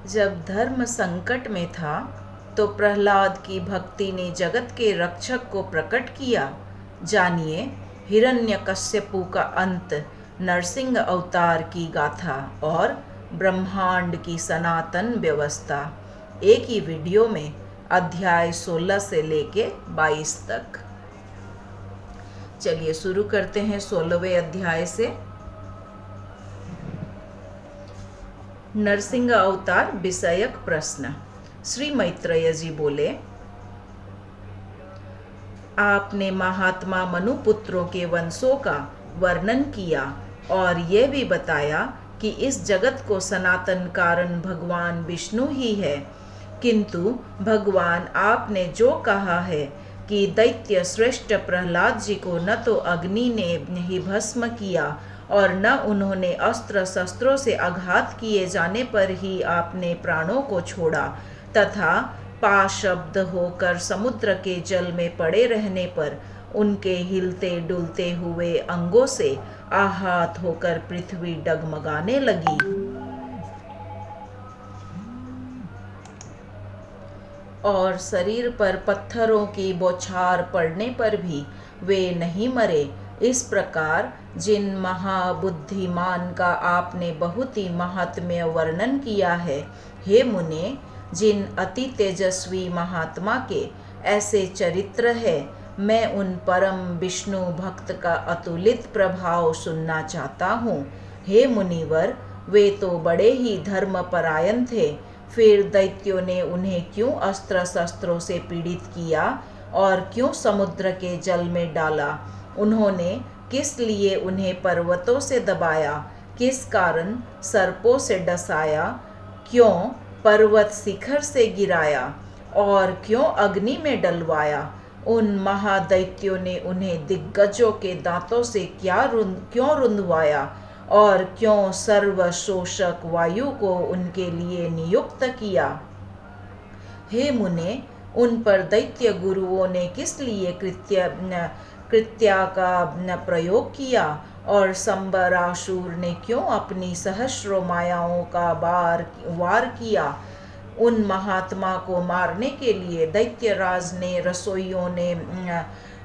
जब धर्म संकट में था तो प्रहलाद की भक्ति ने जगत के रक्षक को प्रकट किया। जानिए हिरण्यकश्यपु का अंत, नरसिंह अवतार की गाथा और ब्रह्मांड की सनातन व्यवस्था, एक ही वीडियो में अध्याय 16 से लेके 22 तक। चलिए शुरू करते हैं 16वें अध्याय से। नरसिंह अवतार विषयक प्रश्न। श्री मैत्रेय जी बोले, आपने महात्मा मनुपुत्रों के वंशों का वर्णन किया और ये भी बताया कि इस जगत को सनातन कारण भगवान विष्णु ही है। किंतु भगवान आपने जो कहा है कि दैत्य श्रेष्ठ प्रहलाद जी को न तो अग्नि ने ही भस्म किया और न उन्होंने अस्त्र शस्त्रों से आघात किए जाने पर ही आपने प्राणों को छोड़ा, तथा पाशब्द होकर समुद्र के जल में पड़े रहने पर उनके हिलते डुलते हुए अंगों से आहत होकर पृथ्वी डगमगाने लगी और शरीर पर पत्थरों की बौछार पड़ने पर भी वे नहीं मरे। इस प्रकार जिन महाबुद्धिमान का आपने बहुत ही महात्म्य वर्णन किया है, हे मुने, जिन अति तेजस्वी महात्मा के ऐसे चरित्र है, मैं उन परम विष्णु भक्त का अतुलित प्रभाव सुनना चाहता हूँ। हे मुनिवर, वे तो बड़े ही धर्मपरायण थे, फिर दैत्यों ने उन्हें क्यों अस्त्र शस्त्रों से पीड़ित किया और क्यों समुद्र के जल में डाला? उन्होंने किस लिए उन्हें पर्वतों से दबाया? किस कारण सर्पों से डसाया? क्यों पर्वत शिखर से गिराया और क्यों अग्नि में डलवाया? उन महादैत्यों ने उन्हें दिग्गजों के दांतों से क्यों रुंधवाया और क्यों सर्वशोषक वायु को उनके लिए नियुक्त किया? हे मुने, उन पर दैत्य गुरुओं ने किस लिए कृत्या का प्रयोग किया और संबरासुर ने क्यों अपनी सहस्रों मायाओं का वार किया? उन महात्मा को मारने के लिए दैत्यराज ने रसोइयों ने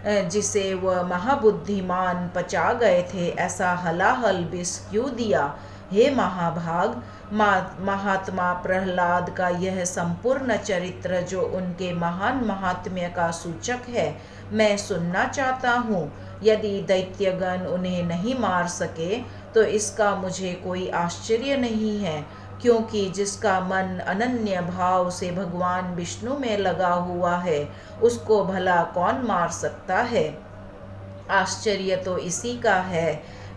जिसे वह महाबुद्धिमान पचा गए थे, ऐसा हलाहल विष क्यों दिया? हे महाभाग, महात्मा प्रहलाद का यह संपूर्ण चरित्र जो उनके महान महात्म्य का सूचक है, मैं सुनना चाहता हूँ। यदि दैत्यगण उन्हें नहीं मार सके तो इसका मुझे कोई आश्चर्य नहीं है, क्योंकि जिसका मन अनन्य भाव से भगवान विष्णु में लगा हुआ है, उसको भला कौन मार सकता है? आश्चर्य तो इसी का है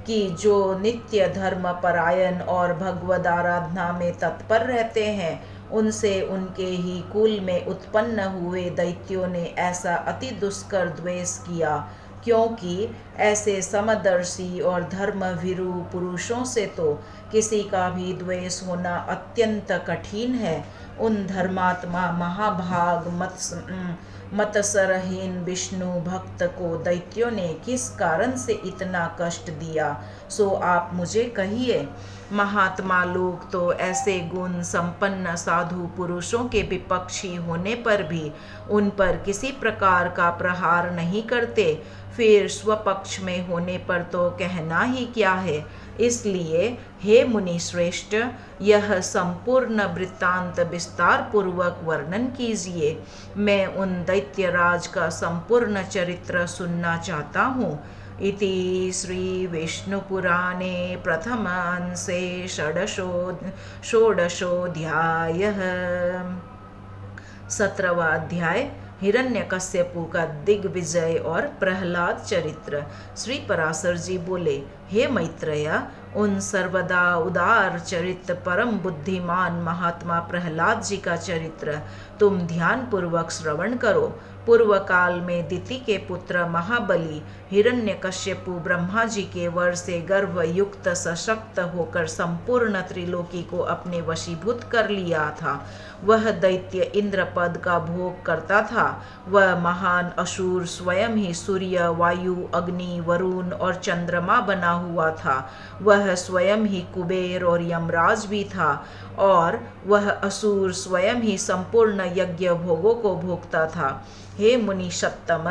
कि जो नित्य धर्म परायण और भगवद आराधना में तत्पर रहते हैं, उनसे उनके ही कुल में उत्पन्न हुए दैत्यों ने ऐसा अति दुष्कर द्वेष किया, क्योंकि ऐसे समदर्शी और धर्मभीरु पुरुषों से तो किसी का भी द्वेष होना अत्यंत कठिन है। उन धर्मात्मा महाभाग मतसरहीन विष्णु भक्त को दैत्यों ने किस कारण से इतना कष्ट दिया, सो आप मुझे कहिए। महात्मा लोग तो ऐसे गुण संपन्न साधु पुरुषों के विपक्षी होने पर भी उन पर किसी प्रकार का प्रहार नहीं करते, फिर स्वपक्ष में होने पर तो कहना ही क्या है। इसलिए हे मुनि श्रेष्ठ, यह संपूर्ण वृत्तांत विस्तार पूर्वक वर्णन कीजिए। मैं उन दैत्यराज का संपूर्ण चरित्र सुनना चाहता हूँ। इति श्री विष्णुपुराणे प्रथमांसे षोडशोऽध्यायः। 17वां अध्याय हिरण्यकश्यपु का दिग्विजय और प्रहलाद चरित्र। श्री पराशर जी बोले, हे मैत्रेय, उन सर्वदा उदार चरित्र परम बुद्धिमान महात्मा प्रहलाद जी का चरित्र तुम ध्यान पूर्वक श्रवण करो। पूर्व काल में दिति के पुत्र महाबली हिरण्यकश्यपु ब्रह्मा जी के वर से गर्भ युक्त सशक्त होकर संपूर्ण त्रिलोकी को अपने वशीभूत कर लिया था। वह दैत्य इंद्रपद का भोग करता था। वह महान असुर स्वयं ही सूर्य, वायु, अग्नि, वरुण और चंद्रमा बना हुआ था। वह स्वयं ही कुबेर और यमराज भी था और वह असुर स्वयं ही संपूर्ण यज्ञ भोगों को भोगता था। हे मुनि सत्तम,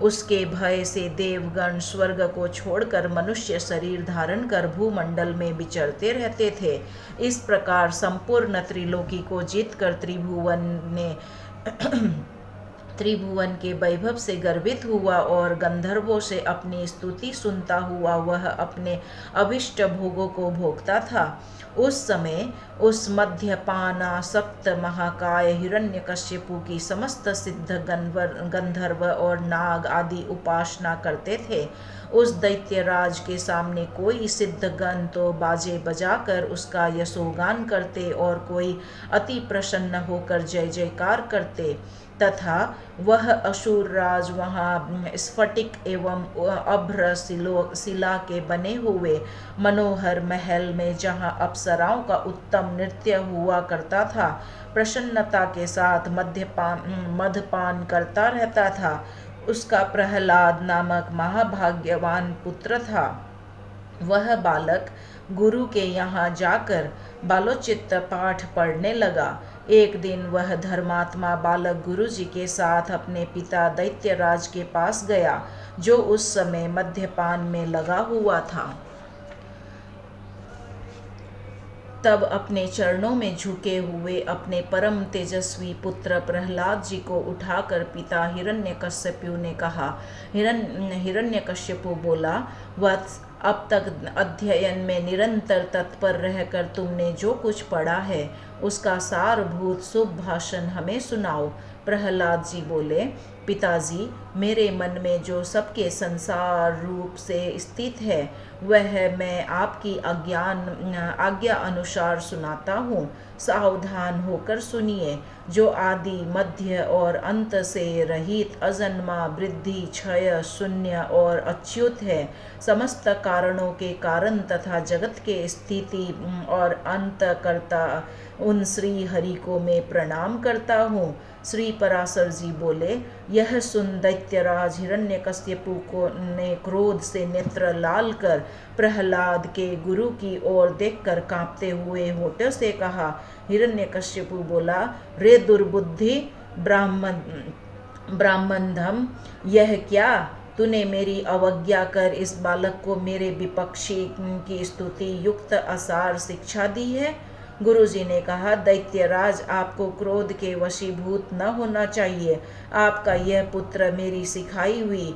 उसके भय से देवगण स्वर्ग को छोड़कर मनुष्य शरीर धारण कर भूमंडल में विचरते रहते थे। इस प्रकार संपूर्ण त्रिलोकी को जीतकर त्रिभुवन के वैभव से गर्वित हुआ और गंधर्वों से अपनी स्तुति सुनता हुआ वह अपने अभिष्ट भोगों को भोगता था। उस समय उस मध्यपानासक्त महाकाय हिरण्यकश्यपु की समस्त सिद्ध गंधर्व और नाग आदि उपासना करते थे। उस दैत्यराज के सामने कोई सिद्धगण तो बाजे बजाकर उसका यशोगान करते और कोई अति प्रसन्न होकर जय जयकार करते, तथा वह असुर राज वहाँ स्फटिक एवं अभ्र शिला के बने हुए मनोहर महल में, जहाँ अप्सराओं का उत्तम नृत्य हुआ करता था, प्रसन्नता के साथ मदपान करता रहता था। उसका प्रहलाद नामक महाभाग्यवान पुत्र था। वह बालक गुरु के यहाँ जाकर बालोचित पाठ पढ़ने लगा। एक दिन वह धर्मात्मा बालक गुरु जी के साथ अपने पिता दैत्यराज के पास गया, जो उस समय मद्यपान में लगा हुआ था। तब अपने चरणों में झुके हुए अपने परम तेजस्वी पुत्र प्रहलाद जी को उठाकर पिता हिरण्यकश्यपु ने कहा। हिरण्यकश्यपु बोला, वत्स, अब तक अध्ययन में निरंतर तत्पर रहकर तुमने जो कुछ पढ़ा है उसका सारभूत शुभ भाषण हमें सुनाओ। प्रहलाद जी बोले, पिताजी, मेरे मन में जो सबके संसार रूप से स्थित है वह मैं आपकी आज्ञा अनुसार सुनाता हूँ। सावधान होकर सुनिए। जो आदि मध्य और अंत से रहित अजन्मा, वृद्धि, क्षय, शून्य और अच्युत है, समस्त कारणों के कारण तथा जगत के स्थिति और अंत करता उन श्री हरि को मैं प्रणाम करता हूँ। श्री पराशर जी बोले, यह सुन दैत्यराज हिरण्यकश्यपु को ने क्रोध से नेत्र लाल कर प्रहलाद के गुरु की ओर देखकर कांपते हुए होठों से कहा। हिरण्यकश्यपु बोला, रे दुर्बुद्धि ब्राह्मणधम, यह क्या? तूने मेरी अवज्ञा कर इस बालक को मेरे विपक्षी की स्तुति युक्त असार शिक्षा दी है। गुरुजी ने कहा, दैत्यराज, आपको क्रोध के वशीभूत न होना चाहिए। आपका यह पुत्र मेरी सिखाई हुई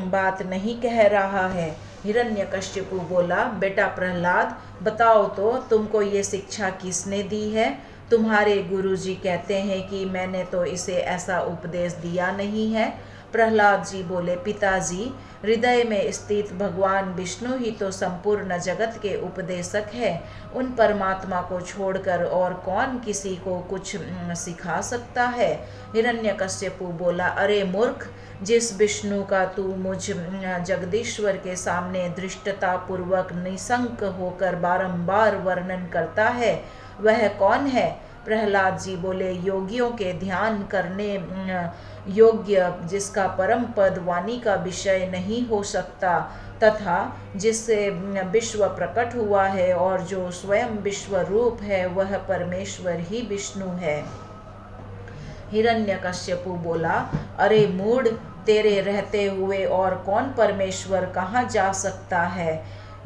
बात नहीं कह रहा है। हिरण्यकश्यपु बोला, बेटा प्रहलाद, बताओ तो तुमको ये शिक्षा किसने दी है? तुम्हारे गुरुजी कहते हैं कि मैंने तो इसे ऐसा उपदेश दिया नहीं है। प्रहलाद जी बोले, पिताजी, हृदय में स्थित भगवान विष्णु ही तो संपूर्ण जगत के उपदेशक है। उन परमात्मा को छोड़कर और कौन किसी को कुछ सिखा सकता है? हिरण्यकश्यपु बोला, अरे मूर्ख, जिस विष्णु का तू मुझ जगदीश्वर के सामने धृष्टता पूर्वक निशंक होकर बारंबार वर्णन करता है, वह कौन है? प्रहलाद जी बोले, योगियों के ध्यान करने योग्य, जिसका परम पद वाणी का विषय नहीं हो सकता, तथा जिससे विश्व प्रकट हुआ है और जो स्वयं विश्व रूप है, वह परमेश्वर ही विष्णु है। हिरण्यकश्यपु बोला, अरे मूढ़, तेरे रहते हुए और कौन परमेश्वर कहाँ जा सकता है?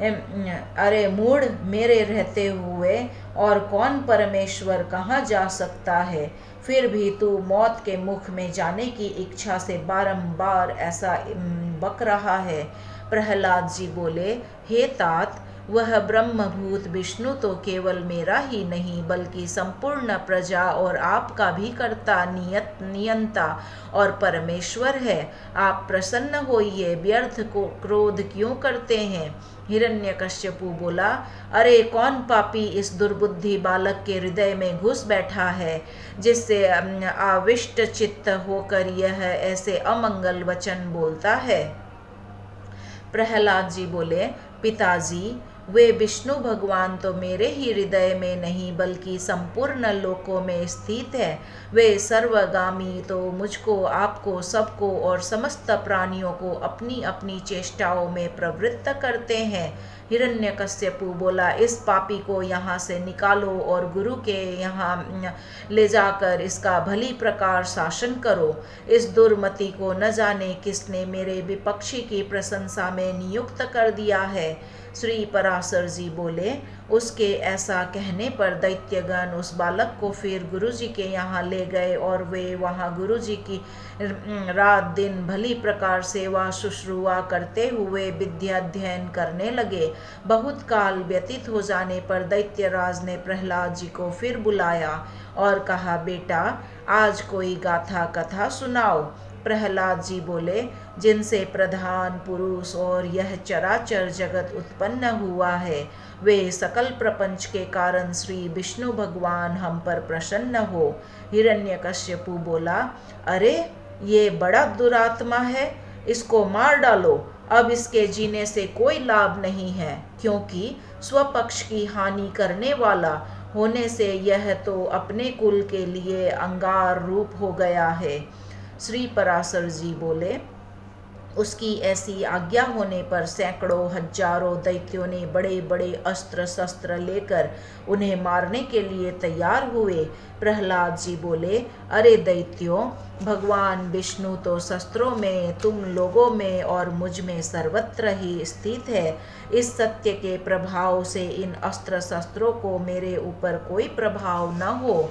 अरे मूढ़, मेरे रहते हुए और कौन परमेश्वर कहाँ जा सकता है? फिर भी तू मौत के मुख में जाने की इच्छा से बारंबार ऐसा बक रहा है। प्रहलाद जी बोले, हे तात, वह ब्रह्मभूत विष्णु तो केवल मेरा ही नहीं बल्कि संपूर्ण प्रजा और आपका भी कर्ता नियंता और परमेश्वर है। आप प्रसन्न होइए, व्यर्थ को क्रोध क्यों करते हैं। हिरण्यकश्यपु बोला, अरे कौन पापी इस दुर्बुद्धि बालक के हृदय में घुस बैठा है, जिससे आविष्ट चित्त होकर यह ऐसे अमंगल वचन बोलता है। प्रहलाद जी बोले, पिताजी, वे विष्णु भगवान तो मेरे ही हृदय में नहीं बल्कि संपूर्ण लोकों में स्थित है। वे सर्वगामी तो मुझको, आपको, सबको और समस्त प्राणियों को अपनी अपनी चेष्टाओं में प्रवृत्त करते हैं। हिरण्यकश्यपु बोला, इस पापी को यहाँ से निकालो और गुरु के यहाँ ले जाकर इसका भली प्रकार शासन करो। इस दुर्मति को न जाने किसने मेरे विपक्षी की प्रशंसा में नियुक्त कर दिया है। श्री पराशर जी बोले, उसके ऐसा कहने पर दैत्यगण उस बालक को फिर गुरुजी के यहाँ ले गए और वे वहाँ गुरुजी की रात दिन भली प्रकार सेवा शुश्रूषा करते हुए विद्याध्ययन करने लगे। बहुत काल व्यतीत हो जाने पर दैत्यराज ने प्रहलाद जी को फिर बुलाया और कहा, बेटा, आज कोई गाथा कथा सुनाओ। प्रहलाद जी बोले, जिनसे प्रधान पुरुष और यह चराचर जगत उत्पन्न हुआ है, वे सकल प्रपंच के कारण श्री विष्णु भगवान हम पर प्रसन्न हो। हिरण्यकश्यपु बोला, अरे ये बड़ा दुरात्मा है, इसको मार डालो। अब इसके जीने से कोई लाभ नहीं है, क्योंकि स्वपक्ष की हानि करने वाला होने से यह तो अपने कुल के लिए अंगार रूप हो गया है। श्री पराशर जी बोले, उसकी ऐसी आज्ञा होने पर सैकड़ों हजारों दैत्यों ने बड़े बड़े अस्त्र शस्त्र लेकर उन्हें मारने के लिए तैयार हुए। प्रहलाद जी बोले, अरे दैत्यों, भगवान विष्णु तो शस्त्रों में, तुम लोगों में और मुझ में सर्वत्र ही स्थित है। इस सत्य के प्रभाव से इन अस्त्र शस्त्रों को मेरे ऊपर कोई प्रभाव न हो।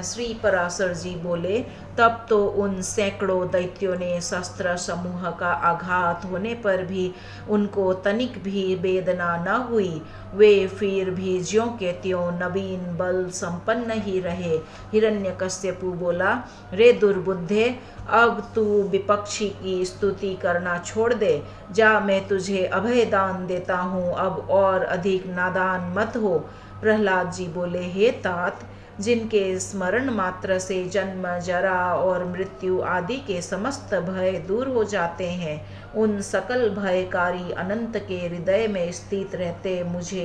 श्री पराशर जी बोले, तब तो उन सैकड़ों दैत्यों ने शस्त्र समूह का आघात होने पर भी उनको तनिक भी वेदना न हुई। वे फिर भी ज्यों के त्यों नवीन बल संपन्न ही रहे। हिरण्यकश्यपु बोला, रे दुर्बुद्धे, अब तू विपक्षी की स्तुति करना छोड़ दे। जा, मैं तुझे अभय दान देता हूँ, अब और अधिक नादान मत हो। प्रहलाद जी बोले, हे तात, जिनके स्मरण मात्र से जन्म, जरा और मृत्यु आदि के समस्त भय दूर हो जाते हैं, उन सकल भयकारी अनंत के हृदय में स्थित रहते मुझे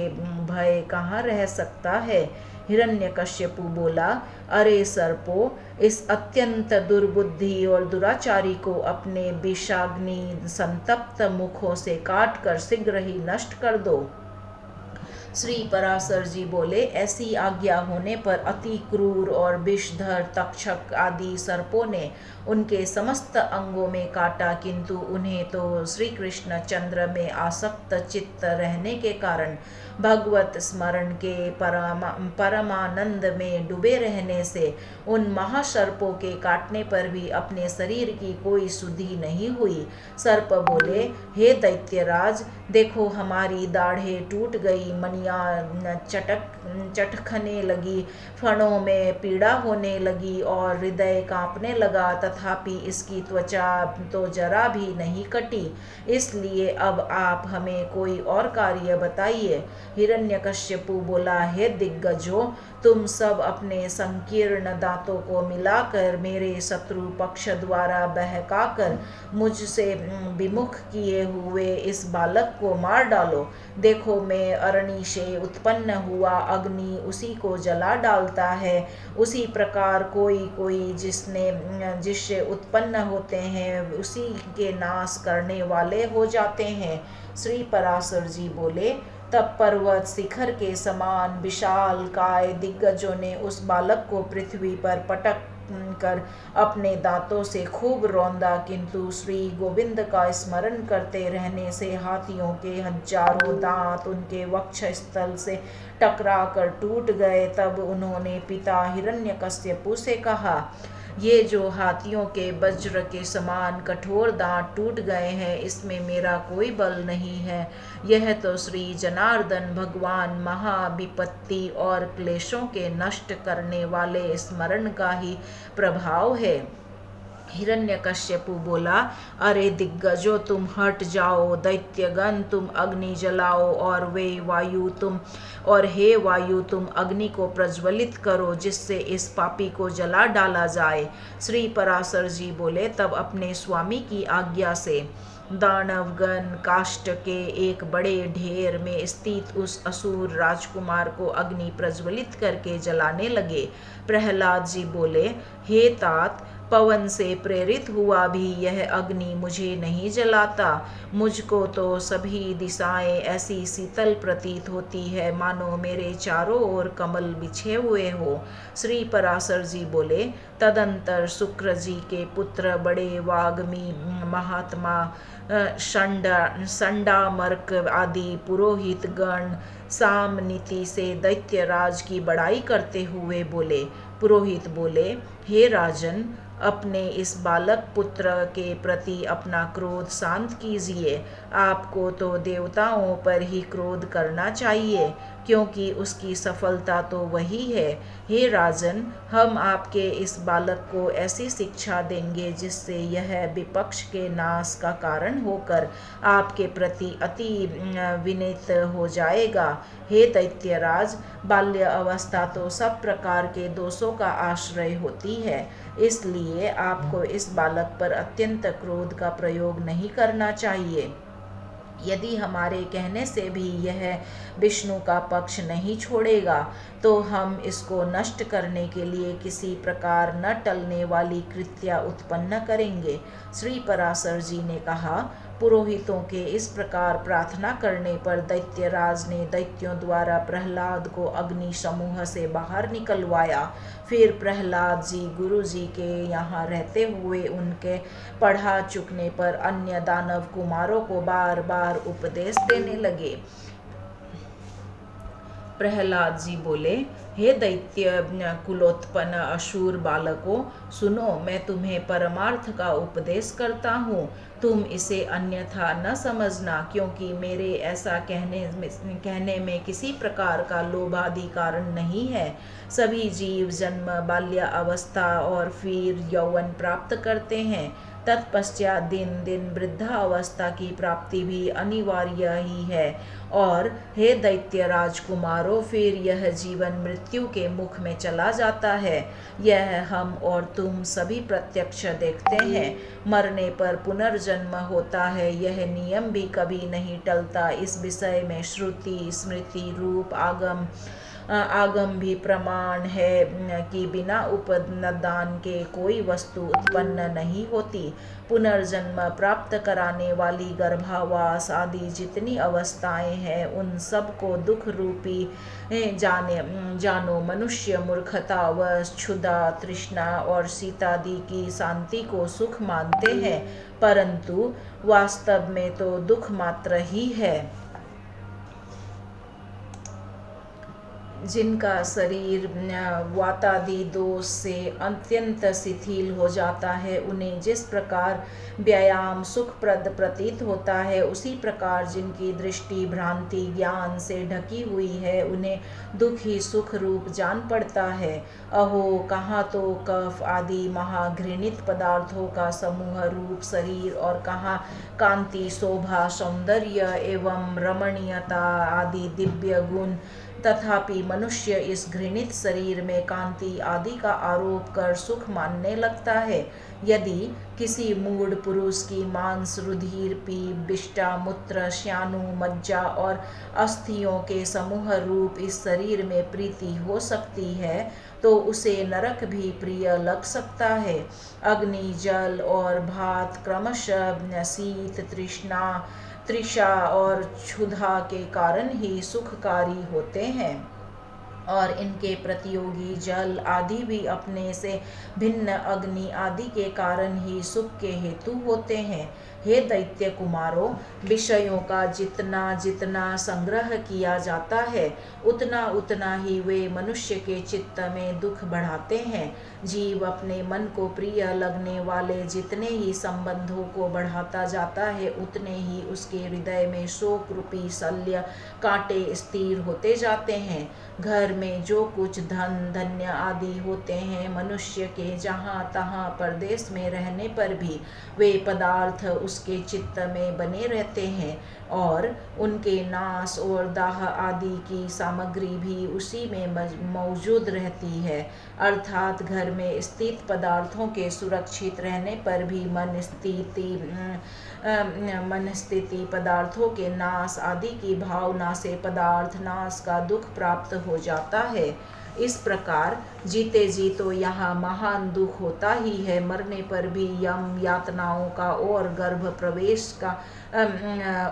भय कहाँ रह सकता है। हिरण्यकश्यपु बोला, अरे सर्पो, इस अत्यंत दुर्बुद्धि और दुराचारी को अपने विषाग्नि संतप्त मुखों से काट कर शीघ्र ही नष्ट कर दो। श्री पराशर जी बोले, ऐसी आज्ञा होने पर अति क्रूर और विषधर तक्षक आदि सर्पों ने उनके समस्त अंगों में काटा, किंतु उन्हें तो श्री कृष्ण चंद्र में आसक्त चित्त रहने के कारण भगवत स्मरण के परमानंद में डूबे रहने से उन महासर्पों के काटने पर भी अपने शरीर की कोई सुधि नहीं हुई। सर्प बोले, हे दैत्यराज, देखो हमारी दाढ़ें टूट गई, मनियाँ चटखने लगी, फणों में पीड़ा होने लगी और हृदय कांपने लगा, तथापि इसकी त्वचा तो जरा भी नहीं कटी। इसलिए अब आप हमें कोई और कार्य बताइए। हिरण्यकश्यपु बोला, हे दिग्गजों, तुम सब अपने संकीर्ण दांतों को मिलाकर मेरे शत्रु पक्ष द्वारा बहकाकर मुझसे विमुख किए हुए इस बालक को मार डालो। देखो, मैं अरणि से उत्पन्न हुआ अग्नि उसी को जला डालता है, उसी प्रकार कोई कोई जिससे उत्पन्न होते हैं उसी के नाश करने वाले हो जाते हैं। श्री पराशर जी बोले, तब पर्वत शिखर के समान विशाल काय दिग्गजों ने उस बालक को पृथ्वी पर पटक कर अपने दांतों से खूब रौंदा, किंतु श्री गोविंद का स्मरण करते रहने से हाथियों के हजारों दांत उनके वक्ष स्थल से टकरा कर टूट गए। तब उन्होंने पिता हिरण्यकश्यपु से कहा, ये जो हाथियों के वज्र के समान कठोर दांत टूट गए हैं, इसमें मेरा कोई बल नहीं है। यह तो श्री जनार्दन भगवान महाविपत्ति और क्लेशों के नष्ट करने वाले स्मरण का ही प्रभाव है। हिरण्यकश्यपु बोला, अरे दिग्गजो, तुम हट जाओ। दैत्यगण, तुम अग्नि जलाओ और हे वायु, तुम अग्नि को प्रज्वलित करो, जिससे इस पापी को जला डाला जाए। श्री पराशर जी बोले, तब अपने स्वामी की आज्ञा से दानवगण काष्ठ के एक बड़े ढेर में स्थित उस असुर राजकुमार को अग्नि प्रज्वलित करके जलाने लगे। प्रहलाद जी बोले, हे तात, पवन से प्रेरित हुआ भी यह अग्नि मुझे नहीं जलाता। मुझको तो सभी दिशाएं ऐसी शीतल प्रतीत होती है, मानो मेरे चारों ओर कमल बिछे हुए हो। श्री पराशर जी बोले, तदंतर शुक्र जी के पुत्र बड़े वाग्मी महात्मा संडामर्क आदि पुरोहित गण सामनीति से दैत्यराज की बड़ाई करते हुए बोले। पुरोहित बोले, हे राजन, अपने इस बालक पुत्र के प्रति अपना क्रोध शांत कीजिए। आपको तो देवताओं पर ही क्रोध करना चाहिए, क्योंकि उसकी सफलता तो वही है। हे राजन, हम आपके इस बालक को ऐसी शिक्षा देंगे जिससे यह विपक्ष के नाश का कारण होकर आपके प्रति अति विनीत हो जाएगा। हे दैत्यराज, बाल्य अवस्था तो सब प्रकार के दोषों का आश्रय होती है, इसलिए आपको इस बालक पर अत्यंत क्रोध का प्रयोग नहीं करना चाहिए। यदि हमारे कहने से भी यह विष्णु का पक्ष नहीं छोड़ेगा, तो हम इसको नष्ट करने के लिए किसी प्रकार न टलने वाली कृत्या उत्पन्न करेंगे। श्री पराशर जी ने कहा, पुरोहितों के इस प्रकार प्रार्थना करने पर दैत्यराज ने दैत्यों द्वारा प्रहलाद को अग्नि समूह से बाहर निकलवाया। फिर प्रहलाद जी गुरु जी के यहाँ रहते हुए उनके पढ़ा चुकने पर अन्य दानव कुमारों को बार बार उपदेश देने लगे। प्रहलाद जी बोले, हे दैत्य कुलोत्पन्न असुर बालकों, सुनो, मैं तुम्हें परमार्थ का उपदेश करता हूँ। तुम इसे अन्यथा न समझना, क्योंकि मेरे ऐसा कहने में किसी प्रकार का लोभादि कारण नहीं है। सभी जीव जन्म, बाल्य अवस्था और फिर यौवन प्राप्त करते हैं। तत्पश्चात दिन दिन वृद्धा अवस्था की प्राप्ति भी अनिवार्य ही है। और हे दैत्य राजकुमारों, फिर यह जीवन मृत्यु के मुख में चला जाता है। यह हम और तुम सभी प्रत्यक्ष देखते हैं। मरने पर पुनर्जन्म होता है, यह नियम भी कभी नहीं टलता। इस विषय में श्रुति स्मृति रूप आगम भी प्रमाण है कि बिना उपदान के कोई वस्तु उत्पन्न नहीं होती। पुनर्जन्म प्राप्त कराने वाली गर्भावास आदि जितनी अवस्थाएं हैं, उन सब को दुख रूपी जानो। मनुष्य मूर्खता व क्षुधा, तृष्णा और शीतादि की शांति को सुख मानते हैं, परंतु वास्तव में तो दुख मात्र ही है। जिनका शरीर वातादि दोष से अत्यंत शिथिल हो जाता है, उन्हें जिस प्रकार व्यायाम सुखप्रद प्रतीत होता है, उसी प्रकार जिनकी दृष्टि भ्रांति ज्ञान से ढकी हुई है, उन्हें दुख ही सुख रूप जान पड़ता है। अहो, कहाँ तो कफ आदि महाघृणित पदार्थों का समूह रूप शरीर, और कहाँ कांति, शोभा, सौंदर्य एवं रमणीयता आदि दिव्य गुण। तथापि मनुष्य इस घृणित शरीर में कांति आदि का आरोप कर सुख मानने लगता है। यदि किसी मूढ़ पुरुष की मांस, रुधिर, पीप, विष्टा, मूत्र, श्यानु, मज्जा और अस्थियों के समूह रूप इस शरीर में प्रीति हो सकती है, तो उसे नरक भी प्रिय लग सकता है। अग्नि, जल और भात क्रमशः शीत, तृषा और क्षुधा के कारण ही सुखकारी होते हैं, और इनके प्रतियोगी जल आदि भी अपने से भिन्न अग्नि आदि के कारण ही सुख के हेतु होते हैं। हे दैत्य कुमारों, विषयों का जितना जितना संग्रह किया जाता है उतना उतना ही वे मनुष्य के चित्त में दुख बढ़ाते हैं। जीव अपने मन को प्रिय लगने वाले जितने ही संबंधों को बढ़ाता जाता है उतने ही उसके हृदय में शोक रूपी शल्य कांटे स्थिर होते जाते हैं। घर में जो कुछ धन धान्य आदि होते हैं, मनुष्य के जहाँ तहाँ परदेश में रहने पर भी वे पदार्थ उसके चित्त में बने रहते हैं और उनके नाश और दाह आदि की सामग्री भी उसी में मौजूद रहती है। अर्थात घर में स्थित पदार्थों के सुरक्षित रहने पर भी मन स्थिति पदार्थों के नाश आदि की भावना से पदार्थ नाश का दुख प्राप्त हो जाता है। इस प्रकार जीते जी तो यहाँ महान दुख होता ही है, मरने पर भी यम यातनाओं का और गर्भ प्रवेश का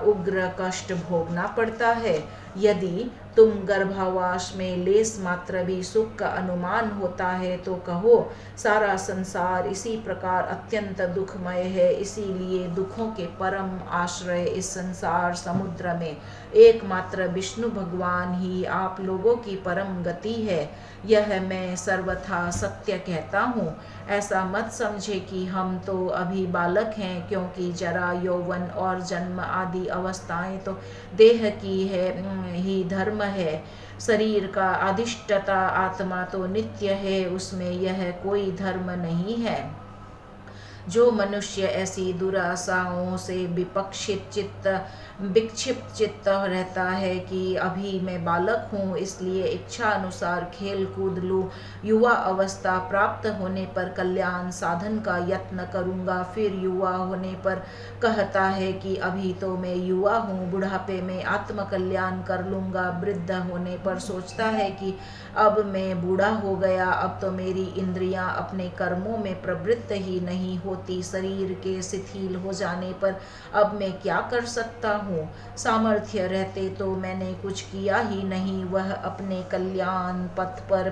उग्र कष्ट भोगना पड़ता है। यदि तुम गर्भावास में लेस मात्र भी सुख का अनुमान होता है तो कहो सारा संसार इसी प्रकार अत्यंत दुखमय है। इसीलिए दुखों के परम आश्रय इस संसार समुद्र में एकमात्र विष्णु भगवान ही आप लोगों की परम गति है। यह मैं सर्वथा सत्य कहता हूँ। ऐसा मत समझे कि हम तो अभी बालक हैं, क्योंकि जरा यौवन और जन्म आदि अवस्थाएं तो देह की ही धर्म है। शरीर का अधिष्ठता आत्मा तो नित्य है, उसमें यह कोई धर्म नहीं है। जो मनुष्य ऐसी दुराशाओं से विक्षिप्त चित्त रहता है कि अभी मैं बालक हूँ इसलिए इच्छा अनुसार खेल कूद लूँ, युवा अवस्था प्राप्त होने पर कल्याण साधन का यत्न करूँगा, फिर युवा होने पर कहता है कि अभी तो मैं युवा हूँ, बुढ़ापे में आत्म कल्याण कर लूँगा, वृद्ध होने पर सोचता है कि अब मैं बूढ़ा हो गया, अब तो मेरी इंद्रियां अपने कर्मों में प्रवृत्त ही नहीं होती, शरीर के शिथिल हो जाने पर अब मैं क्या कर सकता हूँ, सामर्थ्य रहते तो मैंने कुछ किया ही नहीं। वह अपने कल्याण पथ पर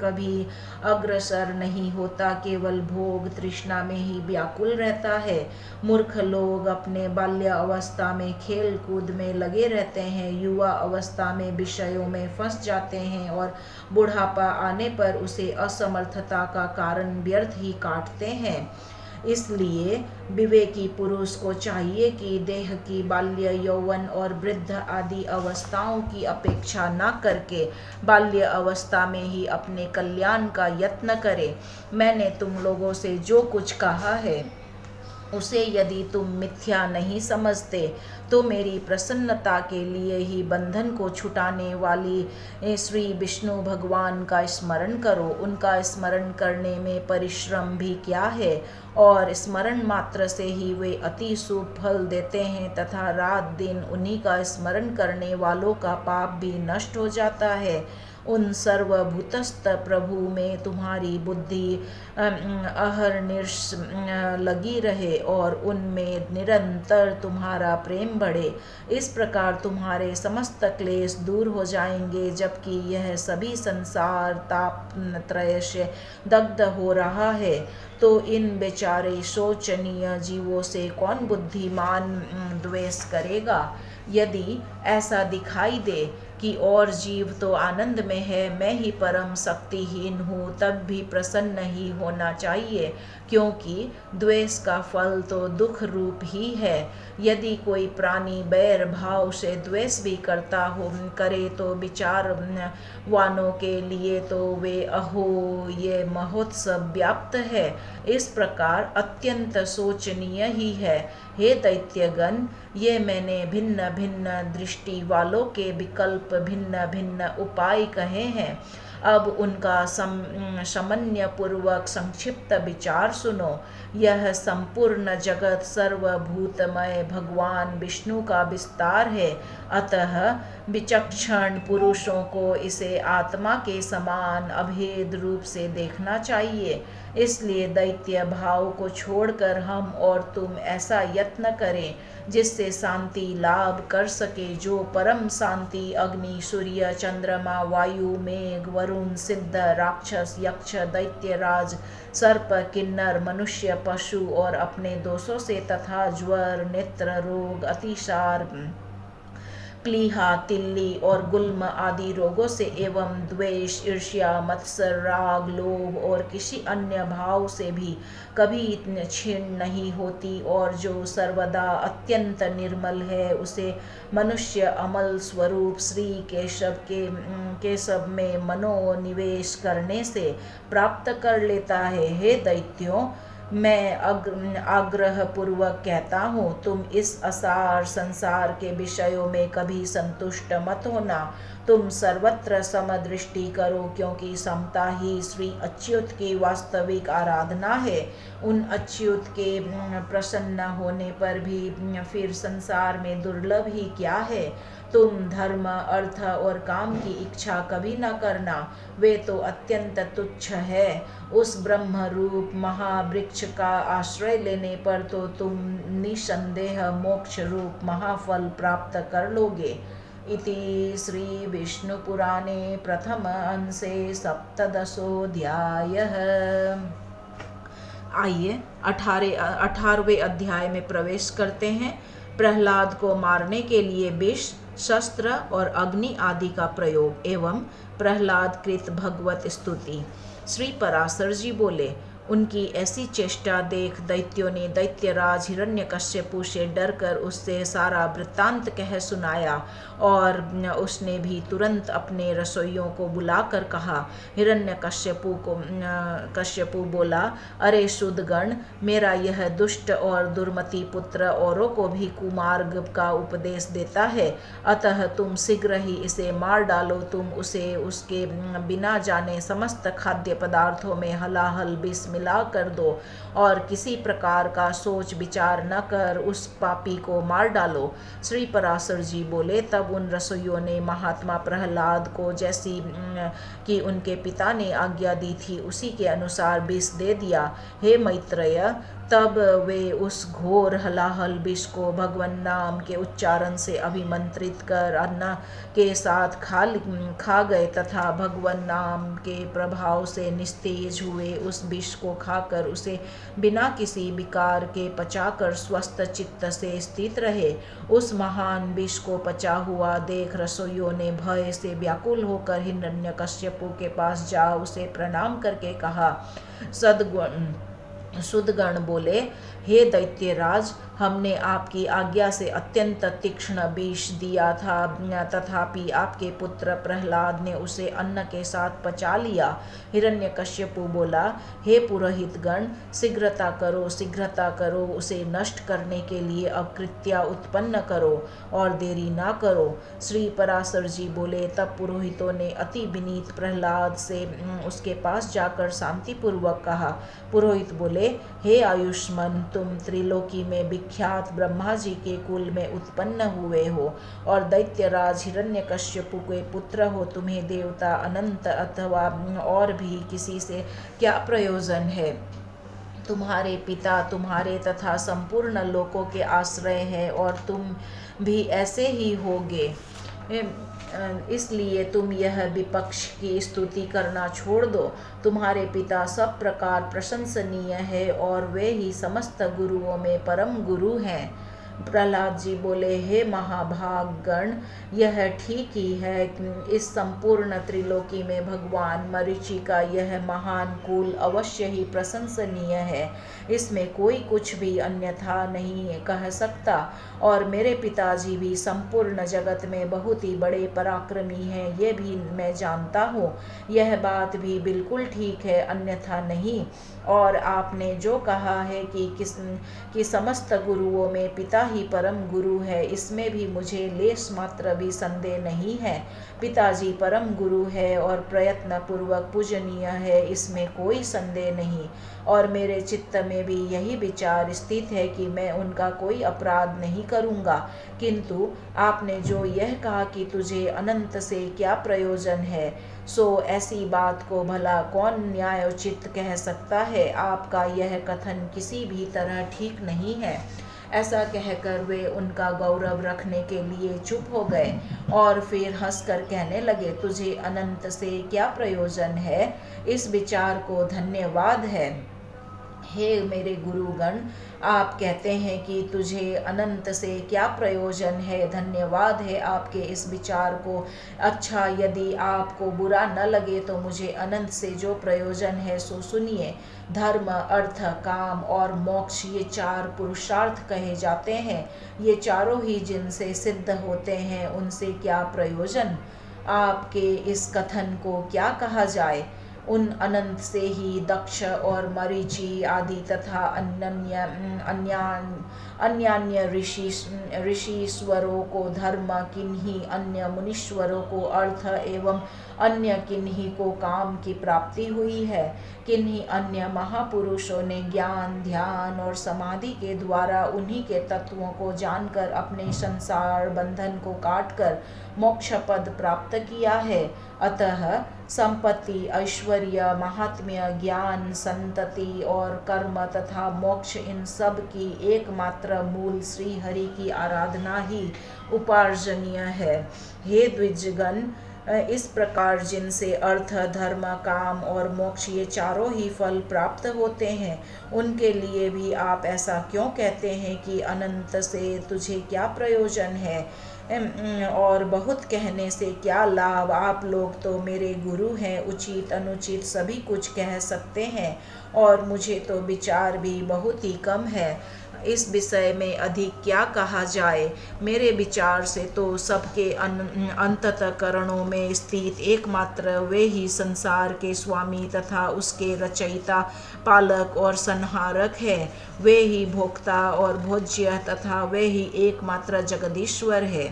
कभी अग्रसर नहीं होता, केवल भोग तृष्णा में ही व्याकुल रहता है। मूर्ख लोग अपने बाल्य अवस्था में खेल कूद में लगे रहते हैं, युवा अवस्था में विषयों में फंस जाते हैं और बुढ़ापा आने पर उसे असमर्थता का कारण व्यर्थ ही काटते हैं। इसलिए विवेकी पुरुष को चाहिए कि देह की बाल्य यौवन और वृद्ध आदि अवस्थाओं की अपेक्षा न करके बाल्य अवस्था में ही अपने कल्याण का यत्न करे। मैंने तुम लोगों से जो कुछ कहा है उसे यदि तुम मिथ्या नहीं समझते तो मेरी प्रसन्नता के लिए ही बंधन को छुटाने वाली श्री विष्णु भगवान का स्मरण करो। उनका स्मरण करने में परिश्रम भी क्या है, और स्मरण मात्र से ही वे अति शुभ फल देते हैं तथा रात दिन उन्हीं का स्मरण करने वालों का पाप भी नष्ट हो जाता है। उन सर्वभूतस्थ प्रभु में तुम्हारी बुद्धि अहर्निश लगी रहे और उनमें निरंतर तुम्हारा प्रेम बढ़े। इस प्रकार तुम्हारे समस्त क्लेश दूर हो जाएंगे, जबकि यह सभी संसार ताप त्रय से दग्ध हो रहा है। तो इन बेचारे शोचनीय जीवों से कौन बुद्धिमान द्वेष करेगा। यदि ऐसा दिखाई दे कि और जीव तो आनंद में है, मैं ही परम शक्तिहीन हूँ, तब भी प्रसन्न ही होना चाहिए, क्योंकि द्वेष का फल तो दुख रूप ही है। यदि कोई प्राणी बैर भाव से द्वेष भी करे तो विचार वानों के लिए तो वे अहो ये महोत्सव व्याप्त है। इस प्रकार अत्यंत शोचनीय ही है। हे दैत्यगण, ये मैंने भिन्न भिन्न दृष्टि वालों के विकल्प भिन्न भिन्न उपाय कहे हैं। अब उनका सामान्य पूर्वक संक्षिप्त विचार सुनो। यह संपूर्ण जगत सर्वभूतमय भगवान विष्णु का विस्तार है। अतः विचक्षण पुरुषों को इसे आत्मा के समान अभेद रूप से देखना चाहिए। इसलिए दैत्य भाव को छोड़कर हम और तुम ऐसा यत्न करें जिससे शांति लाभ कर सके, जो परम शांति अग्नि, सूर्य, चंद्रमा, वायु, मेघ, वरुण, सिद्ध, राक्षस, यक्ष, दैत्य राज, सर्प, किन्नर, मनुष्य, पशु और अपने दोषों से तथा ज्वर, नेत्र रोग, अतिसार, प्लीहा, तिल्ली और गुल्म आदि रोगों से एवं द्वेष, ईर्ष्या, मत्सर, राग, लोभ और किसी अन्य भाव से भी कभी क्षीण नहीं होती, और जो सर्वदा अत्यंत निर्मल है उसे मनुष्य अमल स्वरूप श्री केशव में मनोनिवेश करने से प्राप्त कर लेता है। हे दैत्यों, मैं आग्रह पूर्वक कहता हूँ, तुम इस असार संसार के विषयों में कभी संतुष्ट मत होना। तुम सर्वत्र समदृष्टि करो, क्योंकि समता ही श्री अच्युत की वास्तविक आराधना है। उन अच्युत के प्रसन्न होने पर भी फिर संसार में दुर्लभ ही क्या है। तुम धर्म, अर्थ और काम की इच्छा कभी न करना, वे तो अत्यंत तुच्छ है। उस ब्रह्म रूप महावृक्ष का आश्रय लेने पर तो तुम निसंदेह मोक्ष रूप महाफल प्राप्त कर लोगे। इति श्री विष्णु पुराणे प्रथम अंशे सप्तदशोऽध्यायः। आइए 18वें अध्याय में प्रवेश करते हैं। प्रहलाद को मारने के लिए विष, शस्त्र और अग्नि आदि का प्रयोग एवं प्रहलाद कृत भगवत स्तुति। श्री पराशर जी बोले, उनकी ऐसी चेष्टा देख दैत्यों ने दैत्यराज हिरण्यकश्यपु से डरकर उससे सारा वृत्तांत कह सुनाया, और उसने भी तुरंत अपने रसोइयों को बुलाकर कहा। कश्यपु बोला, अरे शुद्धगण, मेरा यह दुष्ट और दुर्मति पुत्र औरों को भी कुमार्ग का उपदेश देता है, अतः तुम शीघ्र ही इसे मार डालो। तुम उसे उसके बिना जाने समस्त खाद्य पदार्थों में हलाहल विष मिला कर दो, और किसी प्रकार का सोच विचार न कर उस पापी को मार डालो। श्री पराशर जी बोले, तब उन रसोइयों ने महात्मा प्रहलाद को जैसी कि उनके पिता ने आज्ञा दी थी उसी के अनुसार विष दे दिया। हे मैत्रेय, तब वे उस घोर हलाहल विष को भगवान नाम के उच्चारण से अभिमंत्रित कर अन्न के साथ खा गए, तथा भगवान नाम के प्रभाव से निस्तेज हुए उस विष को खाकर उसे बिना किसी विकार के पचाकर स्वस्थ चित्त से स्थित रहे। उस महान विष को पचा हुआ देख रसोइयों ने भय से व्याकुल होकर हिरण्यकश्यपु के पास जा उसे प्रणाम करके कहा। शुद्धगण बोले, हे दैत्यराज, हमने आपकी आज्ञा से अत्यंत तीक्ष्ण विष दिया था, तथापि आपके पुत्र प्रहलाद ने उसे अन्न के साथ पचा लिया। हिरण्यकश्यपु बोला, हे पुरोहितगण, शीघ्रता करो, उसे नष्ट करने के लिए अकृत्या उत्पन्न करो और देरी ना करो। श्री पराशर जी बोले, तब पुरोहितों ने अति विनीत प्रहलाद से उसके पास जाकर शांतिपूर्वक कहा। पुरोहित बोले, हे आयुष्मान, तुम त्रिलोकी में विख्यात ब्रह्मा जी के कुल में उत्पन्न हुए हो और दैत्यराज हिरण्यकश्यपु के पुत्र हो। तुम्हें देवता, अनंत अथवा और भी किसी से क्या प्रयोजन है? तुम्हारे पिता तुम्हारे तथा संपूर्ण लोकों के आश्रय है, और तुम भी ऐसे ही होगे। इसलिए तुम यह विपक्ष की स्तुति करना छोड़ दो। तुम्हारे पिता सब प्रकार प्रशंसनीय है, और वे ही समस्त गुरुओं में परम गुरु हैं। प्रहलाद जी बोले, हे महाभागगण, यह ठीक ही है। इस संपूर्ण त्रिलोकी में भगवान मरीचि का यह महान कुल अवश्य ही प्रशंसनीय है, इसमें कोई कुछ भी अन्यथा नहीं कह सकता। और मेरे पिताजी भी संपूर्ण जगत में बहुत ही बड़े पराक्रमी हैं, ये भी मैं जानता हूँ। यह बात भी बिल्कुल ठीक है, अन्यथा नहीं। और आपने जो कहा है कि समस्त गुरुओं में पिता ही परम गुरु है, इसमें भी मुझे लेश मात्र भी संदेह नहीं है। पिताजी परम गुरु है और प्रयत्न पूर्वक पूजनीय है, इसमें कोई संदेह नहीं। और मेरे चित्त में भी यही विचार स्थित है कि मैं उनका कोई अपराध नहीं करूँगा। किंतु आपने जो यह कहा कि तुझे अनंत से क्या प्रयोजन है, सो ऐसी बात को भला कौन न्यायोचित कह सकता है। आपका यह कथन किसी भी तरह ठीक नहीं है। ऐसा कहकर वे उनका गौरव रखने के लिए चुप हो गए और फिर हंसकर कहने लगे, तुझे अनंत से क्या प्रयोजन है, इस विचार को धन्यवाद है। हे मेरे गुरुगण, आप कहते हैं कि तुझे अनंत से क्या प्रयोजन है, धन्यवाद है आपके इस विचार को। अच्छा, यदि आपको बुरा न लगे तो मुझे अनंत से जो प्रयोजन है सो सुनिए। धर्म, अर्थ, काम और मोक्ष, ये 4 पुरुषार्थ कहे जाते हैं। ये चारों ही जिनसे सिद्ध होते हैं, उनसे क्या प्रयोजन। आपके इस कथन को क्या कहा जाए। उन अनंत से ही दक्ष और मरीचि आदि तथा अन्यान्य ऋषिश्वरों को धर्म, किन्हीं अन्य मुनीश्वरों को अर्थ एवं अन्य किन्हीं को काम की प्राप्ति हुई है। किन्हीं अन्य महापुरुषों ने ज्ञान, ध्यान और समाधि के द्वारा उन्हीं के तत्वों को जानकर अपने संसार बंधन को काटकर मोक्ष पद प्राप्त किया है। अतः संपत्ति, ऐश्वर्य, महात्म्य, ज्ञान, संतति और कर्म तथा मोक्ष, इन सब की एकमात्र मूल श्री हरि की आराधना ही उपार्जनीय है। हे द्विजगण, इस प्रकार जिनसे अर्थ, धर्म, काम और मोक्ष, ये चारों ही फल प्राप्त होते हैं, उनके लिए भी आप ऐसा क्यों कहते हैं कि अनंत से तुझे क्या प्रयोजन है और बहुत कहने से क्या लाभ। आप लोग तो मेरे गुरु हैं, उचित अनुचित सभी कुछ कह सकते हैं और मुझे तो विचार भी बहुत ही कम है। इस विषय में अधिक क्या कहा जाए। मेरे विचार से तो सबके अंतःकरणों में स्थित एकमात्र वे ही संसार के स्वामी तथा उसके रचयिता, पालक और संहारक है। वे ही भोक्ता और भोज्य तथा वे ही एकमात्र जगदीश्वर है।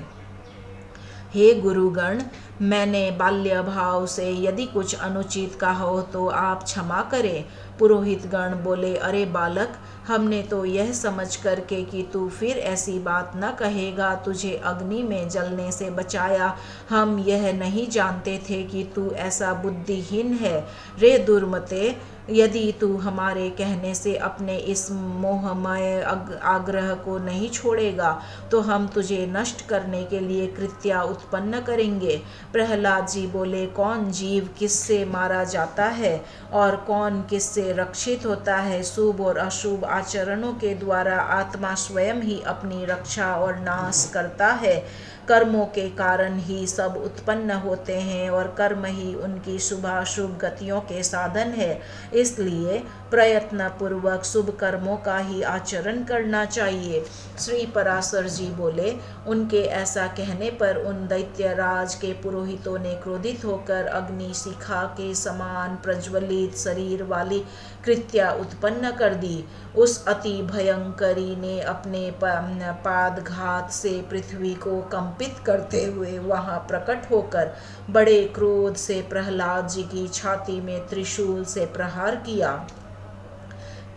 हे गुरुगण, मैंने बाल्य भाव से यदि कुछ अनुचित कहा हो तो आप क्षमा करें। पुरोहित गण बोले, अरे बालक, हमने तो यह समझ करके कि तू फिर ऐसी बात न कहेगा तुझे अग्नि में जलने से बचाया। हम यह नहीं जानते थे कि तू ऐसा बुद्धिहीन है। रे दुर्मते, यदि तू हमारे कहने से अपने इस मोहमय आग्रह को नहीं छोड़ेगा तो हम तुझे नष्ट करने के लिए कृत्या उत्पन्न करेंगे। प्रहलाद जी बोले, कौन जीव किससे मारा जाता है और कौन किससे रक्षित होता है। शुभ और अशुभ आचरणों के द्वारा आत्मा स्वयं ही अपनी रक्षा और नाश करता है। कर्मों के कारण ही सब उत्पन्न होते हैं और कर्म ही उनकी शुभाशुभ गतियों के साधन है। इसलिए प्रयत्न पूर्वक शुभ कर्मों का ही आचरण करना चाहिए। श्री पराशर जी बोले, उनके ऐसा कहने पर उन दैत्यराज के पुरोहितों ने क्रोधित होकर अग्नि शिखा के समान प्रज्वलित शरीर वाली कृत्या उत्पन्न कर दी। उस अति भयंकरी ने अपने पादघात से पृथ्वी को कंपित करते हुए वहां प्रकट होकर बड़े क्रोध से प्रहलाद जी की छाती में त्रिशूल से प्रहार किया।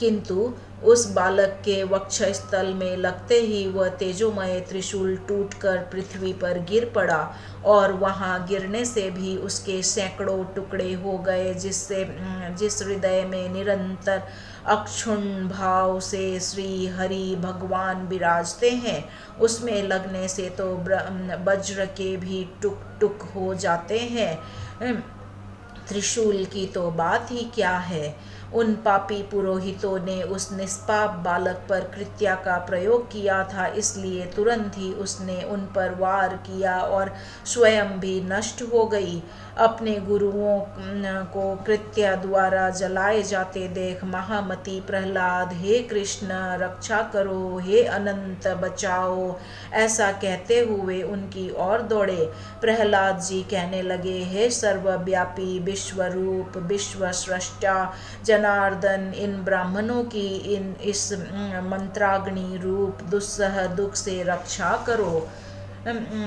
किंतु उस बालक के वक्षस्थल में लगते ही वह तेजोमय त्रिशूल टूटकर पृथ्वी पर गिर पड़ा और वहां गिरने से भी उसके सैकड़ों टुकड़े हो गए। जिस हृदय में निरंतर अक्षुण्ण भाव से श्री हरि भगवान विराजते हैं, उसमें लगने से तो वज्र के भी टुक टुक हो जाते हैं। त्रिशूल की तो बात ही क्या है। उन पापी पुरोहितों ने उस निष्पाप बालक पर कृत्या का प्रयोग किया था, इसलिए तुरंत ही उसने उन पर वार किया और स्वयं भी नष्ट हो गई। अपने गुरुओं को कृत्य द्वारा जलाए जाते देख महामती प्रहलाद, हे कृष्ण रक्षा करो, हे अनंत बचाओ, ऐसा कहते हुए उनकी ओर दौड़े। प्रहलाद जी कहने लगे, हे सर्वव्यापी विश्वरूप विश्व सृष्टा जनार्दन, इन ब्राह्मणों की इस मंत्राग्नि रूप दुस्सह दुख से रक्षा करो।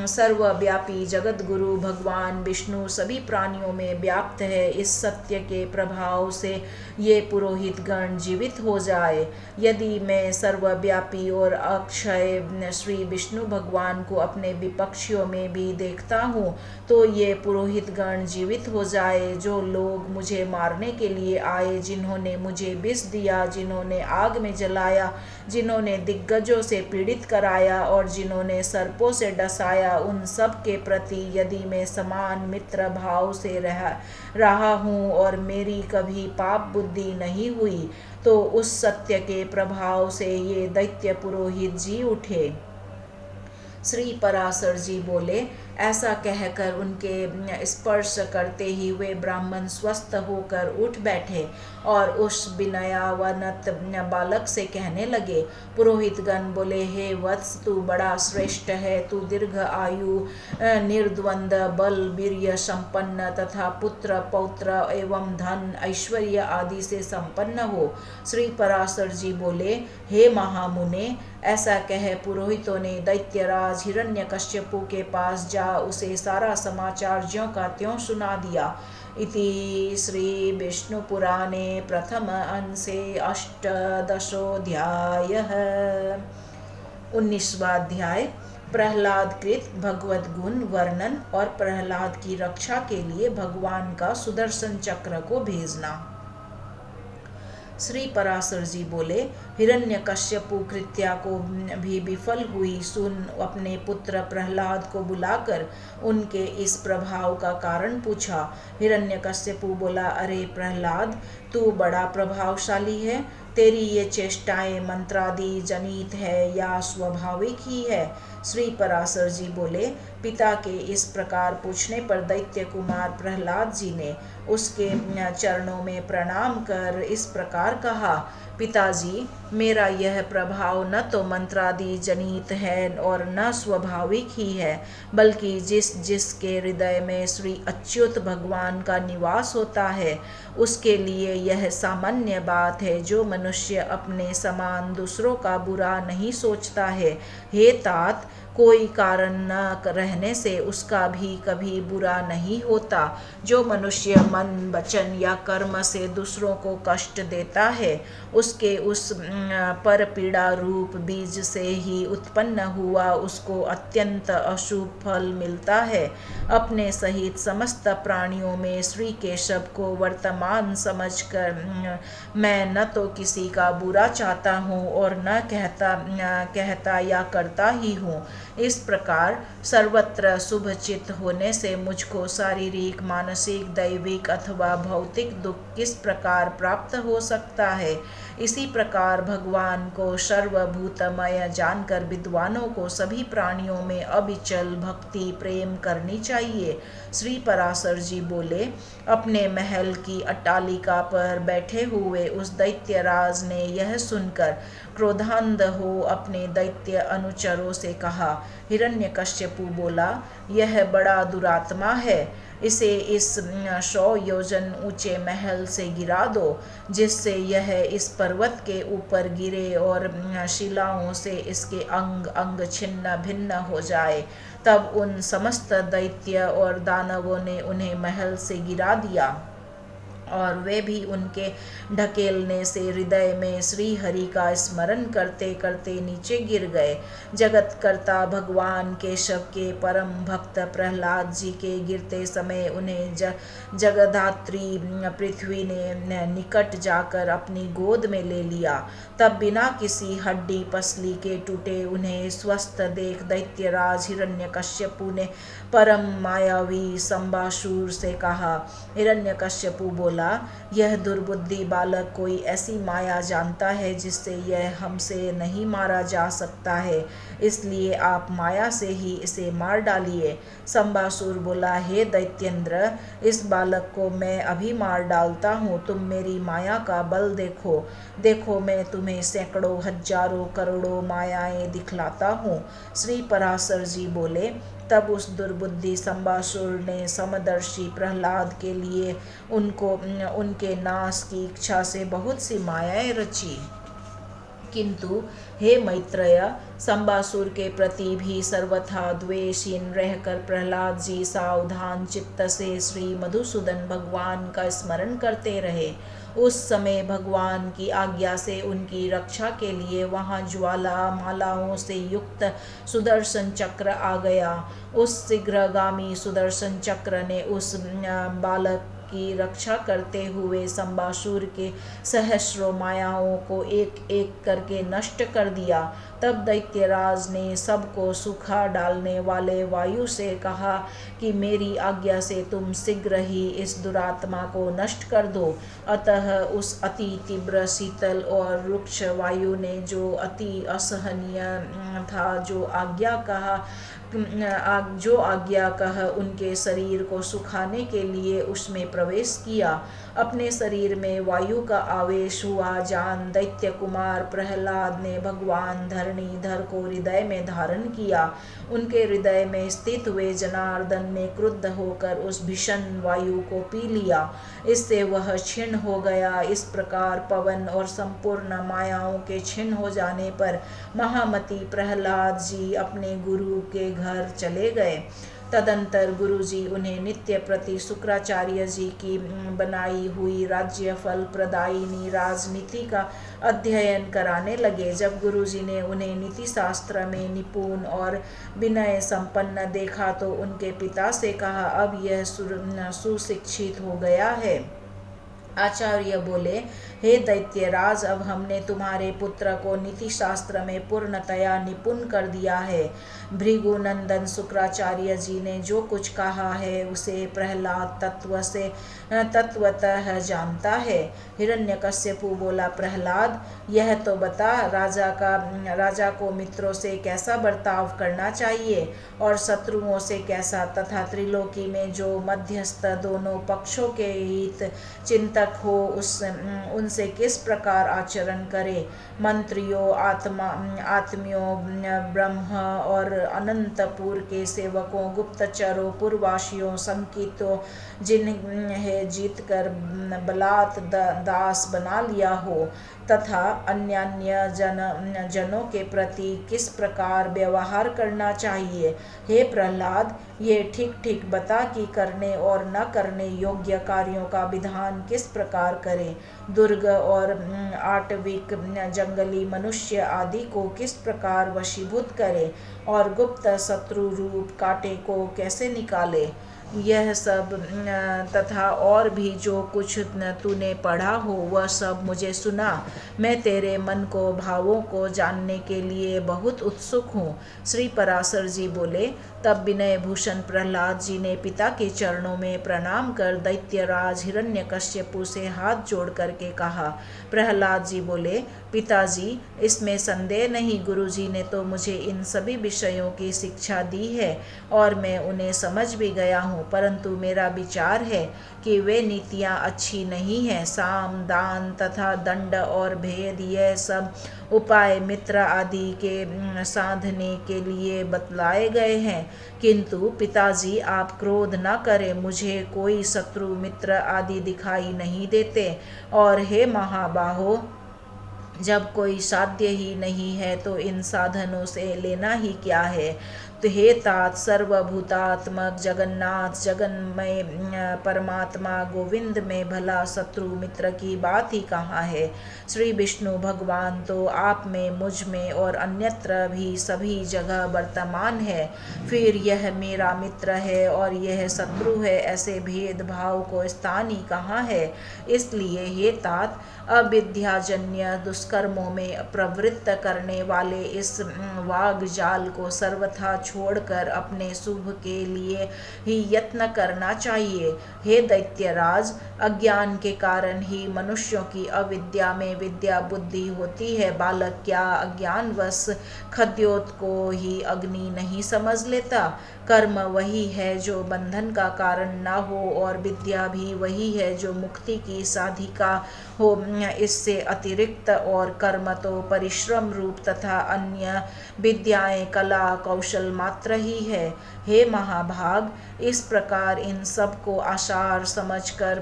सर्वव्यापी जगत गुरु भगवान विष्णु सभी प्राणियों में व्याप्त है। इस सत्य के प्रभाव से ये पुरोहित गण जीवित हो जाए। यदि मैं सर्वव्यापी और अक्षय श्री विष्णु भगवान को अपने विपक्षियों में भी देखता हूँ तो ये पुरोहित गण जीवित हो जाए। जो लोग मुझे मारने के लिए आए, जिन्होंने मुझे विष दिया, जिन्होंने आग में जलाया, जिन्होंने दिग्गजों से पीड़ित कराया और जिन्होंने सर्पों से डसाया, उन सब के प्रति यदि मैं समान मित्र भाव से रहा हूँ और मेरी कभी पाप बुद्धि नहीं हुई तो उस सत्य के प्रभाव से ये दैत्य पुरोहित जी उठे। श्री पराशर जी बोले, ऐसा कहकर उनके स्पर्श करते ही वे ब्राह्मण स्वस्थ होकर उठ बैठे और उस विनयावनत बालक से कहने लगे। पुरोहितगण बोले, हे वत्स, तू बड़ा श्रेष्ठ है। तू दीर्घ आयु, निर्द्वंद बल, वीर्य संपन्न तथा पुत्र पौत्र एवं धन ऐश्वर्य आदि से संपन्न हो। श्री पराशर जी बोले, हे महामुने, ऐसा कह पुरोहितों ने दैत्यराज हिरण्यकश्यपु के पास जा उसे सारा समाचार ज्यों का त्यों सुना दिया। इति श्री विष्णु पुराणे प्रथम अंशे अष्टदशोऽध्यायः। 19वां अध्याय प्रहलाद कृत भगवत गुण वर्णन और प्रहलाद की रक्षा के लिए भगवान का सुदर्शन चक्र को भेजना। श्री पराशर जी बोले, हिरण्यकश्यपु कृत्या को भी विफल हुई सुन अपने पुत्र प्रहलाद को बुलाकर उनके इस प्रभाव का कारण पूछा। हिरण्यकश्यपु बोला, अरे प्रहलाद, तू बड़ा प्रभावशाली है। तेरी ये चेष्टाएं मंत्रादि जनित है या स्वाभाविक ही है? श्री पराशर जी बोले, पिता के इस प्रकार पूछने पर दैत्य कुमार प्रहलाद जी ने उसके चरणों में प्रणाम कर इस प्रकार कहा, पिताजी, मेरा यह प्रभाव न तो मंत्रादि जनित है और न स्वाभाविक ही है, बल्कि जिसके हृदय में श्री अच्युत भगवान का निवास होता है उसके लिए यह सामान्य बात है। जो मनुष्य अपने समान दूसरों का बुरा नहीं सोचता है, हे तात, कोई कारण न रहने से उसका भी कभी बुरा नहीं होता। जो मनुष्य मन, वचन या कर्म से दूसरों को कष्ट देता है उसके उस पर पीड़ा रूप बीज से ही उत्पन्न हुआ उसको अत्यंत अशुभ फल मिलता है। अपने सहित समस्त प्राणियों में श्री केशव को वर्तमान समझकर मैं न तो किसी का बुरा चाहता हूँ और न कहता या करता ही हूँ। इस प्रकार सर्वत्र शुभ चित्त होने से मुझको शारीरिक, मानसिक, दैविक अथवा भौतिक दुख किस प्रकार प्राप्त हो सकता है? इसी प्रकार भगवान को सर्वभूतमय जानकर विद्वानों को सभी प्राणियों में अविचल भक्ति प्रेम करनी चाहिए। श्री पराशर जी बोले, अपने महल की अट्टालिका पर बैठे हुए उस दैत्यराज ने यह सुनकर क्रोधांध हो अपने दैत्य अनुचरों से कहा। हिरण्यकश्यपु बोला, यह बड़ा दुरात्मा है, इसे इस 100 योजन ऊंचे महल से गिरा दो, जिससे यह इस पर्वत के ऊपर गिरे और शिलाओं से इसके अंग अंग छिन्न भिन्न हो जाए। तब उन समस्त दैत्य और दानवों ने उन्हें महल से गिरा दिया और वे भी उनके ढकेलने से हृदय में श्री हरि का स्मरण करते करते नीचे गिर गए। जगत कर्ता भगवान केशव के परम भक्त प्रहलाद जी के गिरते समय उन्हें जगदात्री पृथ्वी ने निकट जाकर अपनी गोद में ले लिया। तब बिना किसी हड्डी पसली के टूटे उन्हें स्वस्थ देख दैत्यराज हिरण्यकश्यपु ने परम मायावी संबासुर से कहा। हिरण्यकश्यपु बोला, बोला, यह दुर्बुद्धि बालक कोई ऐसी माया जानता है जिससे यह हमसे नहीं मारा जा सकता है, इसलिए आप माया से ही इसे मार डालिए। संबासुर बोला, हे दैत्येंद्र, इस बालक को मैं अभी मार डालता हूँ, तुम मेरी माया का बल देखो। देखो, मैं तुम्हें सैकड़ों हजारों करोड़ों मायाएं दिखलाता हूँ। श्री पराशर जी बोले, तब उस दुर्बुद्धि संबासुर ने समदर्शी प्रहलाद के लिए उनके नाश की इच्छा से बहुत सी मायाएं रची। किंतु हे मैत्रेय, संबासुर के प्रति भी सर्वथा द्वेषहीन रहकर प्रहलाद जी सावधान चित्त से श्री मधुसूदन भगवान का स्मरण करते रहे। उस समय भगवान की आज्ञा से उनकी रक्षा के लिए वहां ज्वाला मालाओं से युक्त सुदर्शन चक्र आ गया। उस शीघ्रगामी सुदर्शन चक्र ने उस बालक की रक्षा करते हुए संबासुर के सहस्रों मायाओं को एक एक करके नष्ट कर दिया। तब दैत्यराज ने सबको सुखा डालने वाले वायु से कहा कि मेरी आज्ञा से तुम शीघ्र ही इस दुरात्मा को नष्ट कर दो। अतः उस अति तीव्र शीतल और रुक्ष वायु ने, जो अति असहनीय था, जो आज्ञा कह उनके शरीर को सुखाने के लिए उसमें प्रवेश किया। अपने शरीर में वायु का आवेश हुआ जान दैत्य कुमार प्रहलाद ने भगवान धरणीधर को हृदय में धारण किया। उनके हृदय में स्थित हुए जनार्दन ने क्रुद्ध होकर उस भीषण वायु को पी लिया। इससे वह क्षीण हो गया। इस प्रकार पवन और संपूर्ण मायाओं के क्षीण हो जाने पर महामती प्रहलाद जी अपने गुरु के घर चले गए। तदंतर गुरुजी उन्हें नित्य प्रति शुक्राचार्य जी की बनाई हुई राज्य फल प्रदायिनी राजनीति का अध्ययन कराने लगे। जब गुरुजी ने उन्हें नीति शास्त्र में निपुण और विनय संपन्न देखा तो उनके पिता से कहा, अब यह सुशिक्षित हो गया है। आचार्य बोले, हे दैत्यराज, अब हमने तुम्हारे पुत्र को नीति शास्त्र में पूर्णतया निपुण कर दिया है। भृगुनंदन शुक्राचार्य जी ने जो कुछ कहा है उसे प्रहलाद तत्वतः जानता है। हिरण्यकश्यपु बोला, प्रहलाद, यह तो बता, राजा को मित्रों से कैसा बर्ताव करना चाहिए और शत्रुओं से कैसा, तथा त्रिलोकी में जो मध्यस्थ दोनों पक्षों के हित चिंतक हो उनसे किस प्रकार आचरण करे। मंत्रियों, आत्मियों, ब्रह्म और अनंतपुर के सेवकों, गुप्तचरों, पुरवासियों, संकितों, जिन्हें जीत कर बलात् दास बना लिया हो, तथा अन्यान्य जनों के प्रति किस प्रकार व्यवहार करना चाहिए। हे प्रहलाद, ये ठीक ठीक बता कि करने और न करने योग्य कार्यों का विधान किस प्रकार करें। दुर्ग और आटविक जंगली मनुष्य आदि को किस प्रकार वशीभूत करे और गुप्त शत्रु रूप कांटे को कैसे निकाले। यह सब तथा और भी जो कुछ तूने पढ़ा हो वह सब मुझे सुना। मैं तेरे मन को भावों को जानने के लिए बहुत उत्सुक हूँ। श्री पराशर जी बोले, तब विनय भूषण प्रहलाद जी ने पिता के चरणों में प्रणाम कर दैत्यराज हिरण्यकश्यपु से हाथ जोड़ करके कहा। प्रहलाद जी बोले, पिताजी, इसमें संदेह नहीं, गुरुजी ने तो मुझे इन सभी विषयों की शिक्षा दी है और मैं उन्हें समझ भी गया हूँ, परंतु मेरा विचार है कि वे नीतियाँ अच्छी नहीं हैं। साम, दान तथा दंड और भेद, यह सब उपाय मित्र आदि के साधने के लिए बतलाए गए हैं। किंतु पिताजी, आप क्रोध न करें, मुझे कोई शत्रु मित्र आदि दिखाई नहीं देते। और हे महाबाहो, जब कोई साध्य ही नहीं है तो इन साधनों से लेना ही क्या है। तो हे तात, सर्वभूतात्मक जगन्नाथ जगन्मय परमात्मा गोविंद में भला शत्रु मित्र की बात ही कहाँ है। श्री विष्णु भगवान तो आप में, मुझ में और अन्यत्र भी सभी जगह वर्तमान है। फिर यह मेरा मित्र है और यह शत्रु है, ऐसे भेदभाव को स्थान ही कहाँ है। इसलिए हे तात, अविद्याजन्य दुष्कर्मों में प्रवृत्त करने वाले इस वाग जाल को सर्वथा छोड़कर अपने शुभ के लिए ही यत्न करना चाहिए। हे दैत्यराज, अज्ञान के कारण ही मनुष्यों की अविद्या में विद्या बुद्धि होती है। बालक क्या अज्ञानवश खद्योत को ही अग्नि नहीं समझ लेता? कर्म वही है जो बंधन का कारण न हो, और विद्या भी वही है जो मुक्ति की साधिका हो। इससे अतिरिक्त और कर्म तो परिश्रम रूप तथा अन्य विद्याएं कला कौशल मात्र ही है। हे महाभाग, इस प्रकार इन सब को आसार समझकर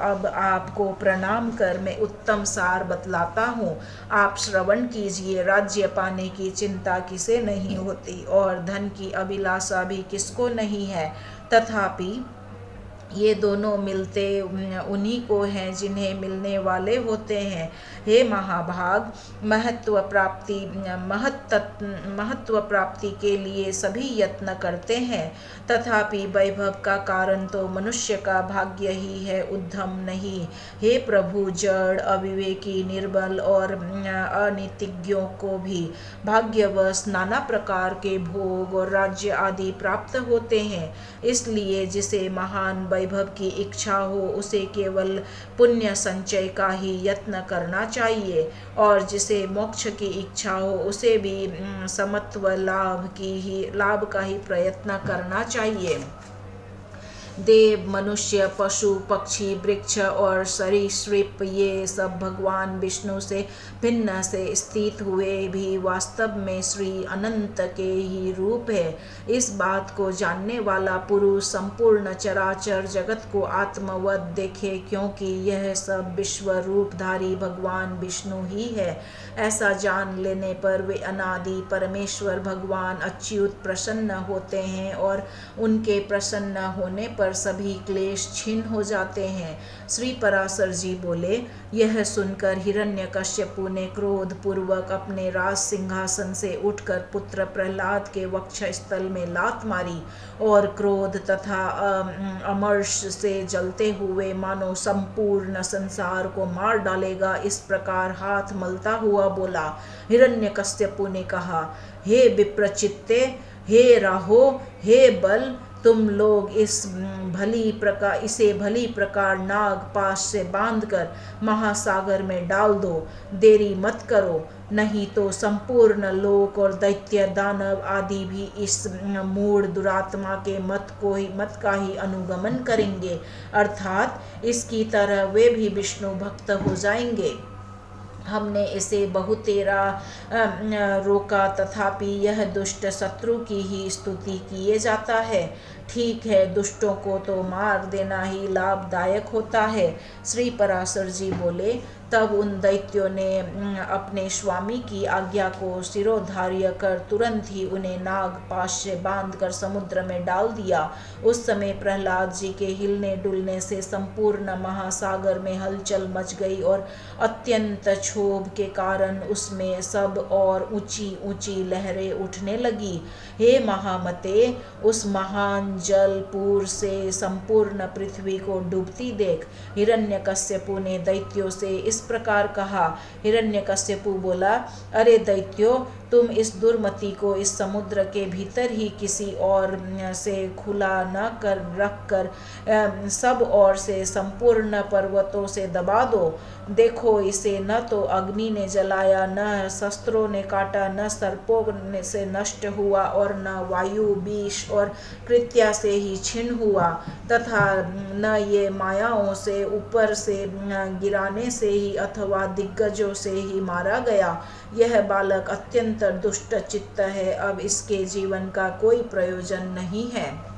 अब आपको प्रणाम कर मैं उत्तम सार बतलाता हूँ। आप श्रवण कीजिए। राज्य पाने की चिंता किसे नहीं होती और धन की अभिलाषा भी किसको नहीं है, तथापि ये दोनों मिलते उन्हीं को हैं जिन्हें मिलने वाले होते हैं। हे महाभाग, महत्व प्राप्ति के लिए सभी यत्न करते हैं, तथापि वैभव का कारण तो मनुष्य का भाग्य ही है, उद्यम नहीं। हे प्रभु, जड़ अविवेकी निर्बल और अनीतिज्ञों को भी भाग्यवश नाना प्रकार के भोग और राज्य आदि प्राप्त होते हैं। इसलिए जिसे महान वैभव की इच्छा हो उसे केवल पुण्य संचय का ही यत्न करना चाहिए, और जिसे मोक्ष की इच्छा हो उसे भी समत्व लाभ का ही प्रयत्न करना चाहिए। देव, मनुष्य, पशु, पक्षी, वृक्ष और सरीसृप ये सब भगवान विष्णु से भिन्न से स्थित हुए भी वास्तव में श्री अनंत के ही रूप है। इस बात को जानने वाला पुरुष संपूर्ण चराचर जगत को आत्मवत देखे, क्योंकि यह सब विश्व रूपधारी भगवान विष्णु ही है। ऐसा जान लेने पर वे अनादि परमेश्वर भगवान अच्युत प्रसन्न होते हैं, और उनके प्रसन्न होने पर सभी क्लेश छिन्न हो जाते हैं। श्री पराशर जी बोले, यह सुनकर हिरण्यकश्यपु ने क्रोध पूर्वक अपने राज सिंहासन से उठकर पुत्र प्रहलाद के वक्ष स्थल में लात मारी, और क्रोध तथा अमर्ष से जलते हुए मानो संपूर्ण संसार को मार डालेगा इस प्रकार हाथ मलता हुआ बोला। हिरण्यकश्यपु ने कहा, हे विप्रचित्ते, हे राहो, हे बल, तुम लोग इसे भली प्रकार नाग पाश से बांधकर महासागर में डाल दो। देरी मत करो, नहीं तो संपूर्ण लोक और दैत्य दानव आदि भी इस मूढ़ दुरात्मा के मत का ही अनुगमन करेंगे, अर्थात इसकी तरह वे भी विष्णु भक्त हो जाएंगे। हमने इसे बहुतेरा रोका, तथापि यह दुष्ट शत्रु की ही स्तुति किए जाता है। ठीक है, दुष्टों को तो मार देना ही लाभदायक होता है। श्री पराशर जी बोले, तब उन दैत्यों ने अपने स्वामी की आज्ञा को शिरोधार्य कर तुरंत ही उन्हें नागपाश से बांधकर समुद्र में डाल दिया। उस समय प्रहलाद जी के हिलने डुलने से संपूर्ण महासागर में हलचल मच गई, और अत्यंत क्षोभ के कारण उसमें सब और ऊंची ऊंची लहरें उठने लगी। हे महामते, उस महान जलपूर से संपूर्ण पृथ्वी को डूबती देख हिरण्यकश्यपु ने दैत्यों से इस प्रकार कहा। हिरण्यकश्यपु बोला, अरे दैत्यों, तुम इस दुर्मति को इस समुद्र के भीतर ही किसी और से खुला न कर रख कर सब ओर से संपूर्ण पर्वतों से दबा दो। देखो, इसे न तो अग्नि ने जलाया, न शस्त्रों ने काटा, न सर्पों से नष्ट हुआ, और न वायु, विष और कृत्या से ही छिन्न हुआ, तथा न ये मायाओं से ऊपर से गिराने से ही अथवा दिग्गजों से ही मारा गया। यह बालक अत्यंत दुष्ट चित्त है, अब इसके जीवन का कोई प्रयोजन नहीं है।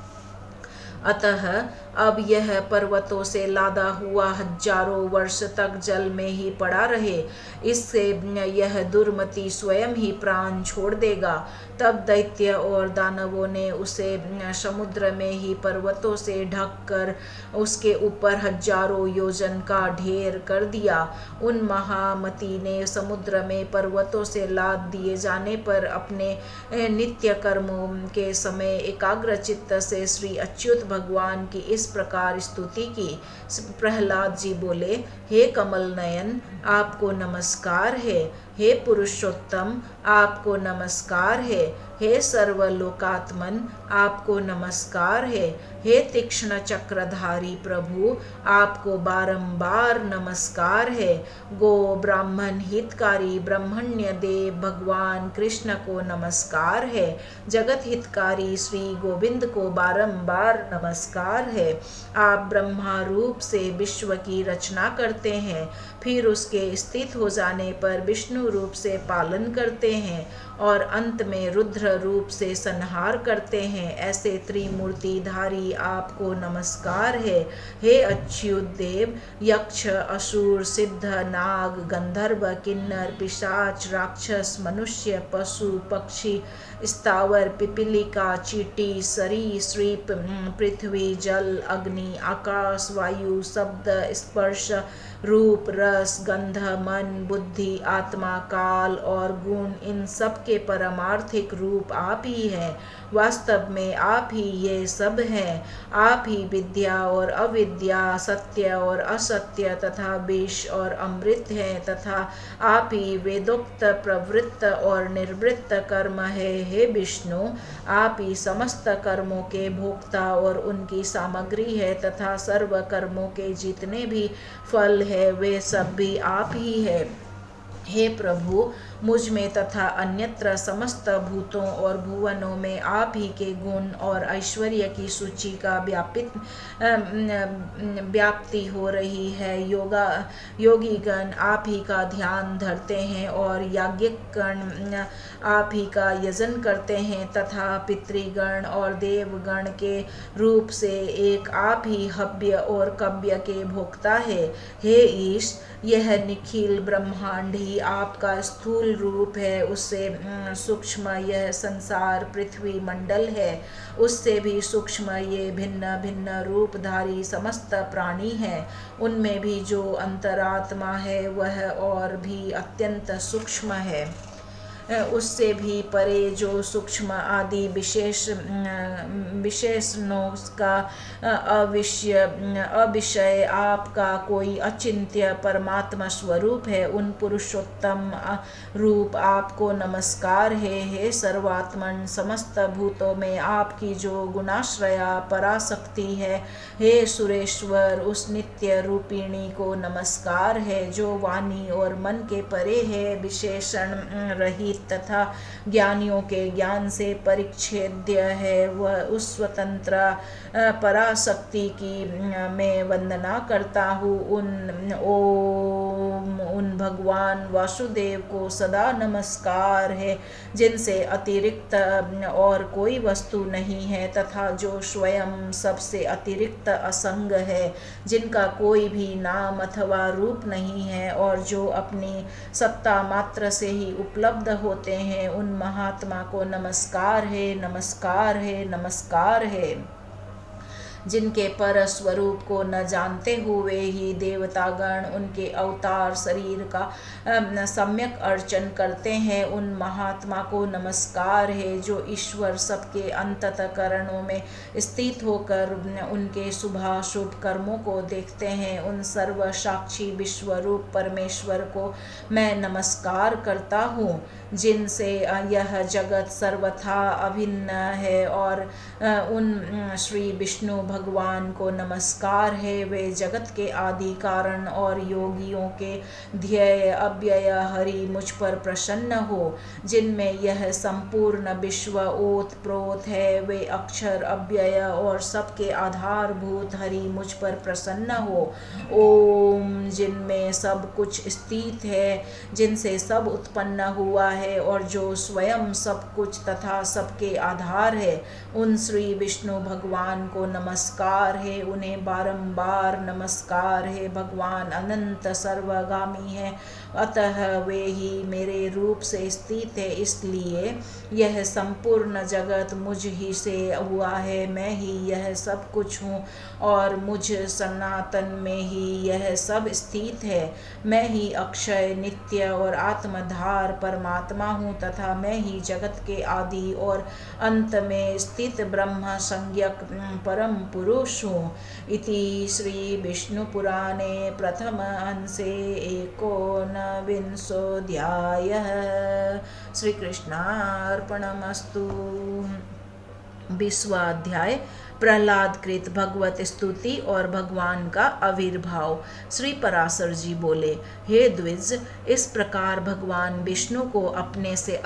अतः अब यह पर्वतों से लादा हुआ हजारों वर्ष तक जल में ही पड़ा रहे, इससे यह दुर्मति स्वयं ही प्राण छोड़ देगा। तब दैत्य और दानवों ने उसे समुद्र में ही पर्वतों से ढक कर उसके ऊपर हजारों योजन का ढेर कर दिया। उन महामती ने समुद्र में पर्वतों से लाद दिए जाने पर अपने नित्य कर्मों के समय एकाग्र चित्त से श्री अच्युत भगवान की इस प्रकार स्तुति की। प्रहलाद जी बोले, हे कमल नयन, आपको नमस्कार है। हे पुरुषोत्तम, आपको नमस्कार है। हे सर्वलोकात्मन, आपको नमस्कार है। हे तीक्ष्ण चक्रधारी प्रभु, आपको बारंबार नमस्कार है। गो ब्राह्मण हितकारी ब्रह्मण्य देव भगवान कृष्ण को नमस्कार है। जगत हितकारी श्री गोविंद को बारंबार नमस्कार है। आप ब्रह्मा रूप से विश्व की रचना करते हैं, फिर उसके स्थित हो जाने पर विष्णु रूप से पालन करते हैं और अंत में रुद्र रूप से संहार करते हैं। ऐसे त्रिमूर्तिधारी आपको नमस्कार है। हे अच्युत देव, यक्ष असुर सिद्ध नाग गंधर्व किन्नर पिशाच राक्षस मनुष्य पशु पक्षी स्थावर पिपीलिका चींटी सरीसृप पृथ्वी जल अग्नि आकाश वायु शब्द स्पर्श रूप रस गंध मन बुद्धि आत्मा काल और गुण, इन सब के परमार्थिक रूप आप ही हैं। वास्तव में आप ही ये सब हैं। आप ही विद्या और अविद्या, सत्य और असत्य तथा विष और अमृत हैं, तथा आप ही वेदोक्त प्रवृत्त और निर्वृत्त कर्म है। हे विष्णु, आप ही समस्त कर्मों के भोक्ता और उनकी सामग्री है, तथा सर्व कर्मों के जितने भी फल है वे सब भी आप ही है। हे प्रभु, मुझ में तथा अन्यत्र समस्त भूतों और भुवनों में आप ही के गुण और ऐश्वर्य की सूची का व्याप्ति हो रही है। योगीगण आप ही का ध्यान धरते हैं और याज्ञिकगण आप ही का यजन करते हैं, तथा पितृगण और देवगण के रूप से एक आप ही हव्य और कव्य के भोक्ता है। हे ईश, यह निखिल ब्रह्मांड ही आपका स्थूल रूप है। उससे सूक्ष्म यह संसार पृथ्वी मंडल है। उससे भी सूक्ष्म ये भिन्न भिन्न रूपधारी समस्त प्राणी हैं। उनमें भी जो अंतरात्मा है वह और भी अत्यंत सूक्ष्म है। उससे भी परे जो सूक्ष्म आदि विशेषणों का अविषय आपका कोई अचिंत्य परमात्मा स्वरूप है, उन पुरुषोत्तम रूप आपको नमस्कार है। हे सर्वात्मन, समस्त भूतों में आपकी जो गुणाश्रया पराशक्ति है, हे सुरेश्वर, उस नित्य रूपिणी को नमस्कार है, जो वाणी और मन के परे है, विशेषण रहित तथा ज्ञानियों के ज्ञान से परिच्छेद्य है। वह उस स्वतंत्र पराशक्ति की मैं वंदना करता हूँ। उन भगवान वासुदेव को सदा नमस्कार है, जिनसे अतिरिक्त और कोई वस्तु नहीं है, तथा जो स्वयं सबसे अतिरिक्त असंग है, जिनका कोई भी नाम अथवा रूप नहीं है, और जो अपनी सत्ता मात्र से ही उपलब्ध होते हैं, उन महात्मा को नमस्कार है, नमस्कार है, नमस्कार है। जिनके पर स्वरूप को न जानते हुए ही देवतागण उनके अवतार शरीर का सम्यक अर्चन करते हैं, उन महात्मा को नमस्कार है। जो ईश्वर सबके अंतःकरणों में स्थित होकर उनके शुभाशुभ कर्मों को देखते हैं, उन सर्व साक्षी विश्वरूप परमेश्वर को मैं नमस्कार करता हूँ, जिनसे यह जगत सर्वथा अभिन्न है। और उन श्री विष्णु भगवान को नमस्कार है। वे जगत के आदि कारण और योगियों के ध्येय अव्यय हरि मुझ पर प्रसन्न हो, जिनमें यह संपूर्ण विश्व ओत प्रोत है। वे अक्षर अव्यय और सबके आधारभूत हरि मुझ पर प्रसन्न हो। ओम, जिनमें सब कुछ स्थित है, जिनसे सब उत्पन्न हुआ है और जो स्वयं सब कुछ तथा सबके आधार है, उन श्री विष्णु भगवान को नमस्कार है। उन्हें बारंबार नमस्कार है। भगवान अनंत सर्वगामी है, अतः वे ही मेरे रूप से स्थित है। इसलिए यह संपूर्ण जगत मुझ ही से हुआ है। मैं ही यह सब कुछ हूँ और मुझ सनातन में ही यह सब स्थित है। मैं ही अक्षय नित्य और आत्मधार परमात्मा हूँ, तथा मैं ही जगत के आदि और अंत में स्थित ब्रह्म संज्ञक परम पुरुष हूँ। इति श्री विष्णुपुराणे प्रथम अंशे एकोनविंशोऽध्यायः। श्री कृष्णार्पणमस्तु। 20वां अध्याय प्रहलाद कृत भगवत स्तुति और भगवान का आविर्भाव। श्री पराशर जी बोले, हे द्विज, इस प्रकार भगवान विष्णु को अपने से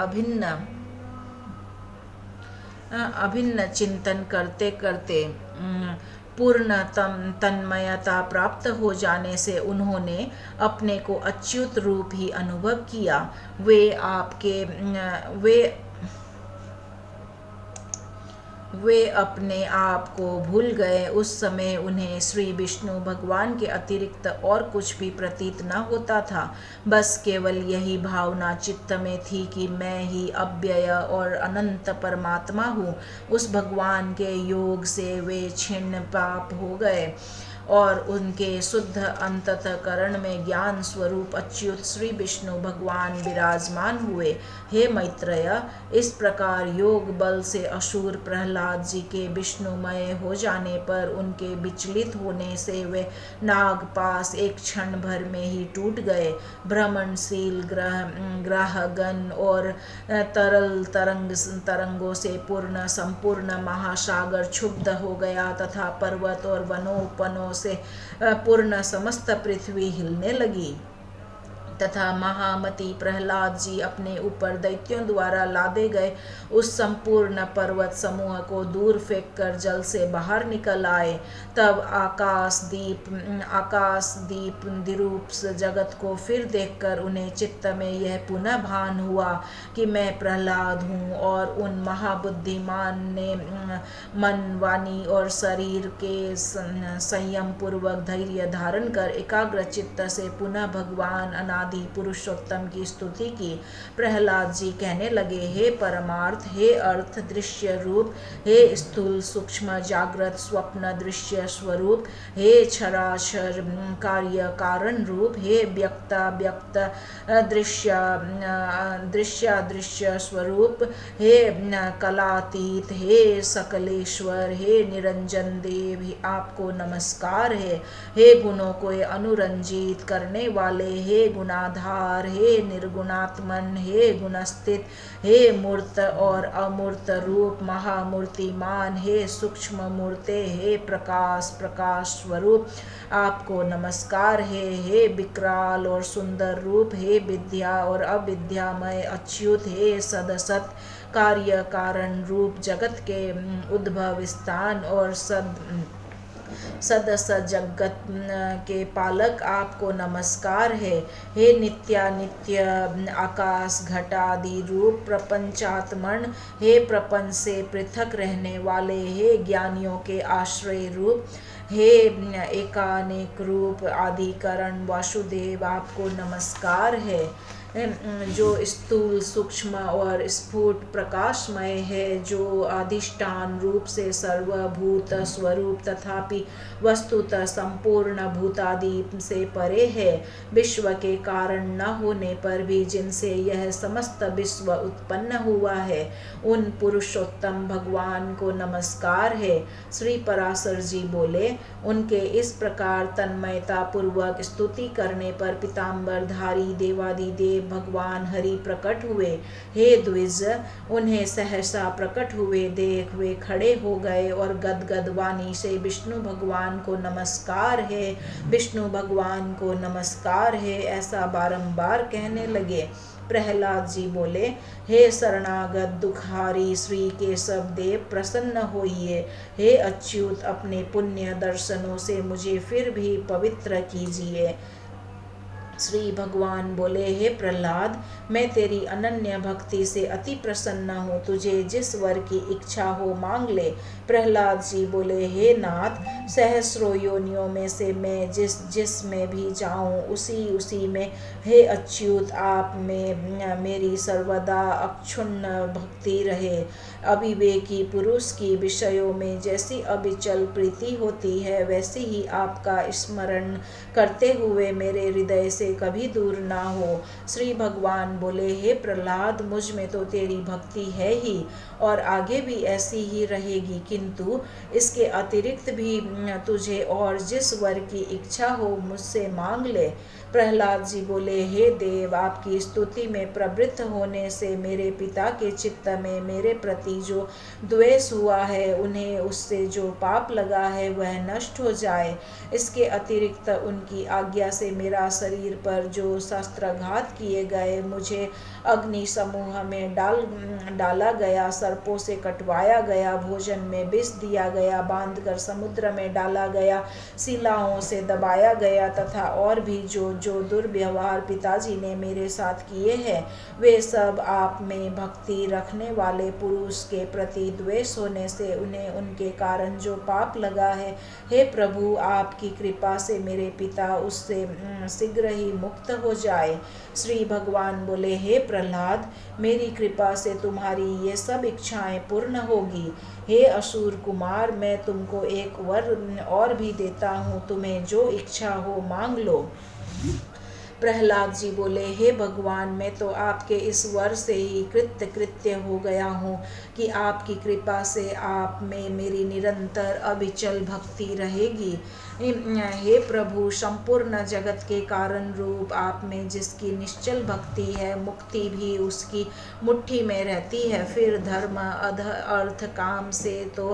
अभिन्न चिंतन करते करते पूर्ण तन्मयता प्राप्त हो जाने से उन्होंने अपने को अच्युत रूप ही अनुभव किया। वे अपने आप को भूल गए। उस समय उन्हें श्री विष्णु भगवान के अतिरिक्त और कुछ भी प्रतीत न होता था। बस केवल यही भावना चित्त में थी कि मैं ही अव्यय और अनंत परमात्मा हूँ। उस भगवान के योग से वे छिन्न पाप हो गए और उनके शुद्ध अंतःकरण में ज्ञान स्वरूप अच्युत श्री विष्णु भगवान विराजमान हुए। हे मैत्रेय, इस प्रकार योग बल से असुर प्रहलाद जी के विष्णुमय हो जाने पर उनके विचलित होने से वे नागपाश एक क्षण भर में ही टूट गए। भ्रमणशील ग्रहगण और तरल तरंगों से पूर्ण संपूर्ण महासागर क्षुब्ध हो गया तथा पर्वत और वनोपनों से पूर्ण समस्त पृथ्वी हिलने लगी तथा महामती प्रहलाद जी अपने ऊपर दैत्यों द्वारा लादे गए उस संपूर्ण पर्वत समूह को दूर फेंककर जल से बाहर निकल आए। तब आकाशदीप दिरूप जगत को फिर देखकर उन्हें चित्त में यह पुनः भान हुआ कि मैं प्रहलाद हूँ, और उन महाबुद्धिमान ने मन, वाणी और शरीर के संयम पूर्वक धैर्य धारण कर एकाग्र चित्त से पुनः भगवान अनादि पुरुषोत्तम की स्तुति की। प्रहलाद जी कहने लगे, हे परमार्थ, हे अर्थ दृश्य रूप, हे स्थूल सूक्ष्म जागृत स्वप्न दृश्य स्वरूप, हे क्षराक्षर कार्य कारण रूप, हे व्यक्त दृश्य स्वरूप, हे कलातीत, हे सकलेश्वर, हे निरंजन देव, आपको नमस्कार है। हे गुणों को अनुरंजित करने वाले, हे गुणाधार, हे निर्गुणात्मन, हे गुणस्थित, हे मूर्त और अमूर्त रूप महामूर्तिमान, हे सूक्ष्म मूर्ते, हे प्रकाश स्वरूप, आपको नमस्कार है। हे विकराल और सुंदर रूप, हे विद्या और अविद्यामय अच्युत, हे सदसत कार्य कारण रूप, जगत के उद्भव स्थान और सदस जगत के पालक, आपको नमस्कार है। हे नित्य आकाश घटादि रूप प्रपंचात्मन, हे प्रपंच से पृथक रहने वाले, हे ज्ञानियों के आश्रय रूप, हे एकानेक रूप आदिकरण वासुदेव, आपको नमस्कार है। जो स्थूल सूक्ष्म और स्फुट प्रकाशमय है, जो अधिष्ठान रूप से सर्वभूत स्वरूप तथापि वस्तुतः संपूर्ण भूतादि से परे है, विश्व के कारण न होने पर भी जिनसे यह समस्त विश्व उत्पन्न हुआ है, उन पुरुषोत्तम भगवान को नमस्कार है। श्री पराशर जी बोले, उनके इस प्रकार तन्मयता पूर्वक स्तुति करने पर पीताम्बरधारी देवादिदेव भगवान हरि प्रकट हुए। हे द्विज, उन्हें सहसा प्रकट हुए देख वे खड़े हो गए और गदगद वाणी से विष्णु भगवान को नमस्कार है, विष्णु भगवान को नमस्कार है, ऐसा बारंबार कहने लगे। प्रहलाद जी बोले, हे शरणागत दुखारी श्री केशव देव, प्रसन्न होइए। हे अच्युत, अपने पुण्य दर्शनों से मुझे फिर भी पवित्र कीजिए। श्री भगवान बोले, हे प्रहलाद, मैं तेरी अनन्य भक्ति से अति प्रसन्न हूँ, तुझे जिस वर की इच्छा हो मांग ले। प्रहलाद जी बोले, हे नाथ, सहस्रों योनियों में से मैं जिस में भी जाऊँ उसी में हे अच्युत आप में मेरी सर्वदा अक्षुण्ण भक्ति रहे। अविवेकी पुरुष की विषयों में जैसी अविचल प्रीति होती है, वैसी ही आपका स्मरण करते हुए मेरे हृदय से से कभी दूर ना हो। श्री भगवान बोले, हे प्रहलाद, मुझ में तो तेरी भक्ति है ही और आगे भी ऐसी ही रहेगी, किंतु इसके अतिरिक्त भी तुझे और जिस वर की इच्छा हो मुझसे मांग ले। प्रहलाद जी बोले, हे देव, आपकी स्तुति में प्रवृत्त होने से मेरे पिता के चित्त में मेरे प्रति जो द्वेष हुआ है, उन्हें उससे जो पाप लगा है वह नष्ट हो जाए। इसके अतिरिक्त उनकी आज्ञा से मेरा शरीर पर जो शस्त्राघात किए गए, मुझे अग्नि समूह में डाला गया, सर्पों से कटवाया गया, भोजन में विष दिया गया, बांधकर समुद्र में डाला गया, शिलाओं से दबाया गया तथा और भी जो जो दुर्व्यवहार पिताजी ने मेरे साथ किए हैं, वे सब आप में भक्ति रखने वाले पुरुष के प्रति द्वेष होने से उन्हें उनके कारण जो पाप लगा है, हे प्रभु, आपकी कृपा से मेरे पिता उससे शीघ्र ही मुक्त हो जाए। श्री भगवान बोले, हे प्रहलाद, मेरी कृपा से तुम्हारी ये सब इच्छाएं पूर्ण होगी। हे असुर कुमार, मैं तुमको एक वर और भी देता हूँ, तुम्हें जो इच्छा हो मांग लो। प्रहलाद जी बोले, हे भगवान, मैं तो आपके इस वर से ही कृत्य हो गया हूँ कि आपकी कृपा से आप में मेरी निरंतर अविचल भक्ति रहेगी। हे प्रभु, संपूर्ण जगत के कारण रूप आप में जिसकी निश्चल भक्ति है, मुक्ति भी उसकी मुट्ठी में रहती है। फिर धर्म अर्थ काम से तो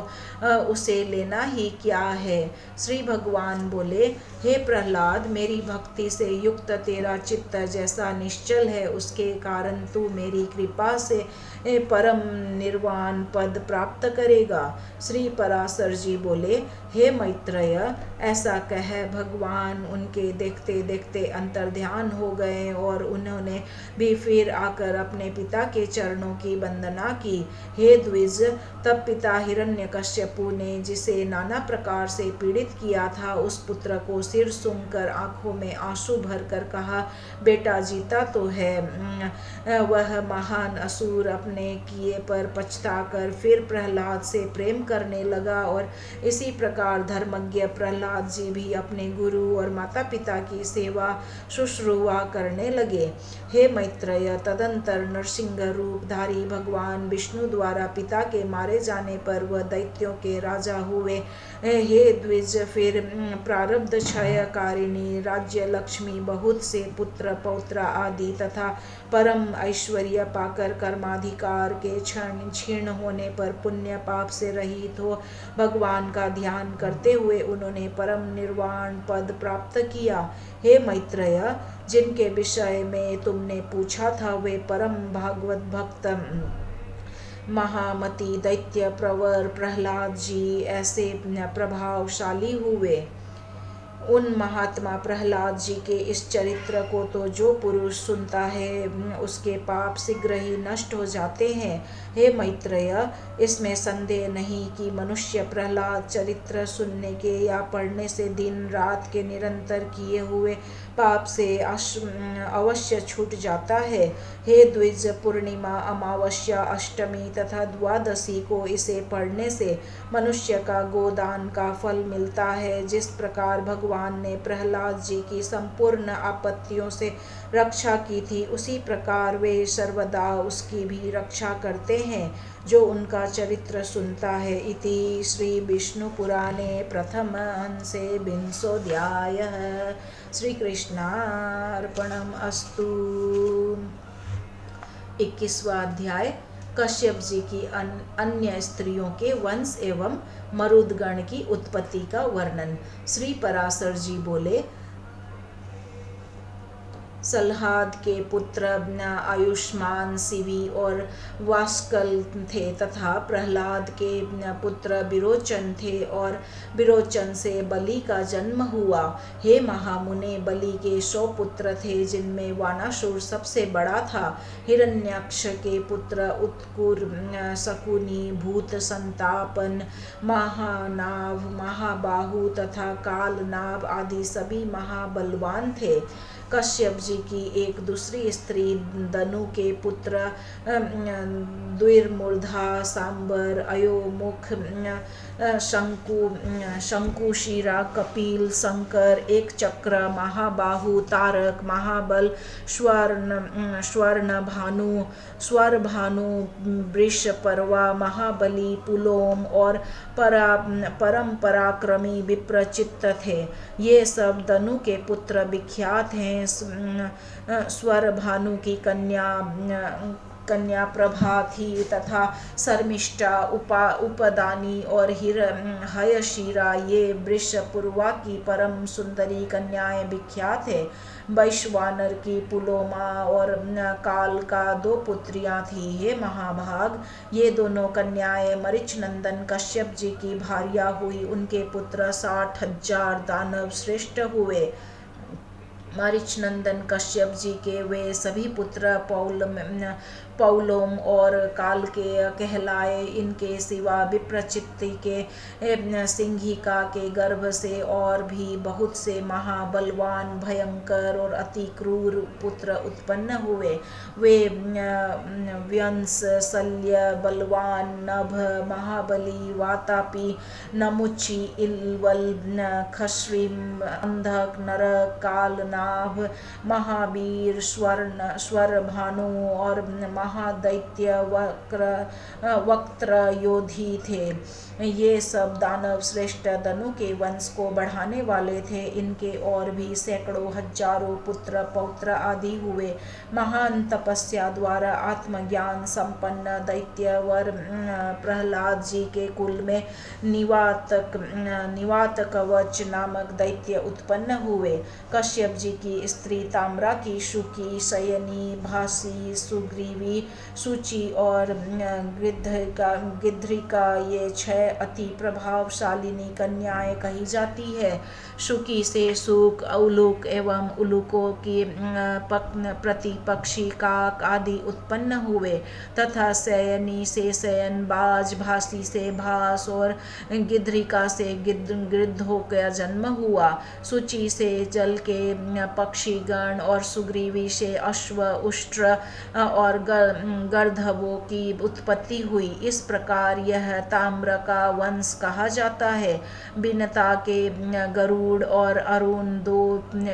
उसे लेना ही क्या है। श्री भगवान बोले, हे प्रहलाद, मेरी भक्ति से युक्त तेरा चित्त जैसा निश्चल है, उसके कारण तू मेरी कृपा से परम निर्वाण पद प्राप्त करेगा। श्री पराशर जी बोले, हे मैत्रेय, ऐसा कह भगवान उनके देखते देखते अंतर्ध्यान हो गए और उन्होंने भी फिर आकर अपने पिता के चरणों की वंदना की। हे द्विज, तब पिता हिरण्यकश्यपु ने जिसे नाना प्रकार से पीड़ित किया था, उस पुत्र को सिर सूंघकर आंखों में आंसू भरकर कहा, बेटा जीता तो है। वह महान असुर अपने किए पर पछताकर फिर प्रहलाद से प्रेम करने लगा और इसी प्रकार धर्मज्ञ प्रहलाद जी भी अपने गुरु और माता पिता की सेवा शुश्रूषा करने लगे। हे मैत्रेय, तदंतर नरसिंह रूपधारी भगवान विष्णु द्वारा पिता के मारे जाने पर वह दैत्यों के राजा हुए। हे द्विज, फिर प्रारब्ध क्षयकारिणी राज्य लक्ष्मी, बहुत से पुत्र पौत्र आदि तथा परम ऐश्वर्य पाकर कर्माधिकार के क्षीण होने पर पुण्य पाप से रहित हो भगवान का ध्यान करते हुए उन्होंने परम निर्वाण पद प्राप्त किया। हे मैत्रेय, जिनके विषय में तुमने पूछा था, वे परम भागवत भक्त महामती दैत्य प्रवर प्रहलाद जी ऐसे प्रभावशाली हुए। उन महात्मा प्रहलाद जी के इस चरित्र को तो जो पुरुष सुनता है, उसके पाप शीघ्र ही नष्ट हो जाते हैं। हे मैत्रेय, इसमें संदेह नहीं कि मनुष्य प्रहलाद चरित्र सुनने के या पढ़ने से दिन रात के निरंतर किए हुए पाप से अवश्य छूट जाता है। हे द्विज, पूर्णिमा, अमावस्या, अष्टमी तथा द्वादशी को इसे पढ़ने से मनुष्य का गोदान का फल मिलता है। जिस प्रकार भगवान ने प्रहलाद जी की संपूर्ण आपत्तियों से रक्षा की थी, उसी प्रकार वे सर्वदा उसकी भी रक्षा करते हैं जो उनका चरित्र सुनता है। इति श्री विष्णु पुराणे प्रथम अंशे विंशोऽध्यायः। श्री कृष्णार्पणम् अस्तु। 21वां अध्याय कश्यप जी की अन्य स्त्रियों के वंश एवं मरुदगण की उत्पत्ति का वर्णन। श्री पराशर जी बोले, सल्हाद के पुत्र आयुष्मान, शिवी और वास्कल थे तथा प्रहलाद के पुत्र विरोचन थे और विरोचन से बलि का जन्म हुआ। हे महामुने, बलि के 100 पुत्र थे, जिनमें वानासुर सबसे बड़ा था। हिरण्याक्ष के पुत्र उत्कुर, शकुनी, भूत संतापन, महानाभ, महाबाहु तथा कालनाभ आदि सभी महाबलवान थे। कश्यप जी जी की एक दूसरी स्त्री दनु के पुत्र द्विर्मूर्धा, सांबर, अयोमुख, शंकुशिरा, कपिल, शंकर, एक चक्र, महाबाहु, तारक, महाबल, स्वरभानु, वृषपर्वा, महाबली, पुलोम और परम पराक्रमी विप्रचित्त थे। ये सब दनु के पुत्र विख्यात हैं। स्वरभानु की कन्या प्रभा थी तथा शर्मिष्ठा, उपदानी और हयशिरा ये वृषपुरवा की परम सुंदरी कन्याएं विख्यात है। वैश्वानर की पुलोमा और काल का 2 पुत्रियां थी। हे महाभाग, ये दोनों कन्याएं मरीच नंदन कश्यप जी की भार्या हुई। उनके पुत्र 60,000 दानव श्रेष्ठ हुए। मरीच नंदन कश्यप जी के वे सभी पुत्र पौलोम और काल के कहलाए। इनके सिवा विप्रचित्ति के सिंहिका के गर्भ से और भी बहुत से महाबलवान, भयंकर और अति क्रूर पुत्र उत्पन्न हुए। वे व्यंस, शल्य, बलवान, नभ, महाबली, वातापी, नमुची, इलवल, खश्रीम, अंधक, नरक, कालनाभ, महावीर, स्वरभानु और महादैत्य वक्त्र योधी थे। ये सब दानव श्रेष्ठ दनु के वंश को बढ़ाने वाले थे। इनके और भी सैकड़ों हजारों पुत्र पौत्र आदि हुए। महान तपस्या द्वारा आत्मज्ञान संपन्न दैत्यवर प्रहलाद जी के कुल में निवात कवच नामक दैत्य उत्पन्न हुए। कश्यप जी की स्त्री ताम्रा की शुकी, शयनी, भासी, सुग्रीवी, सुचि और गिद्धिका ये 6 अति प्रभावशालिनी कन्याएं कही जाती है। शुकी से सुक, उलूक एवं उलूकों की प्रतिपक्षी काक आदि उत्पन्न हुए तथा शयनी से शयन, बाज, भासी से भास और गिद्धिका से गिद्धों का जन्म हुआ। सुचि से जल के पक्षीगण और सुग्रीवी से अश्व, उष्ट्र और गर्दभों की उत्पत्ति हुई। इस प्रकार यह ताम्र का वंश कहा जाता है। बिनता के गरुड़ और अरुण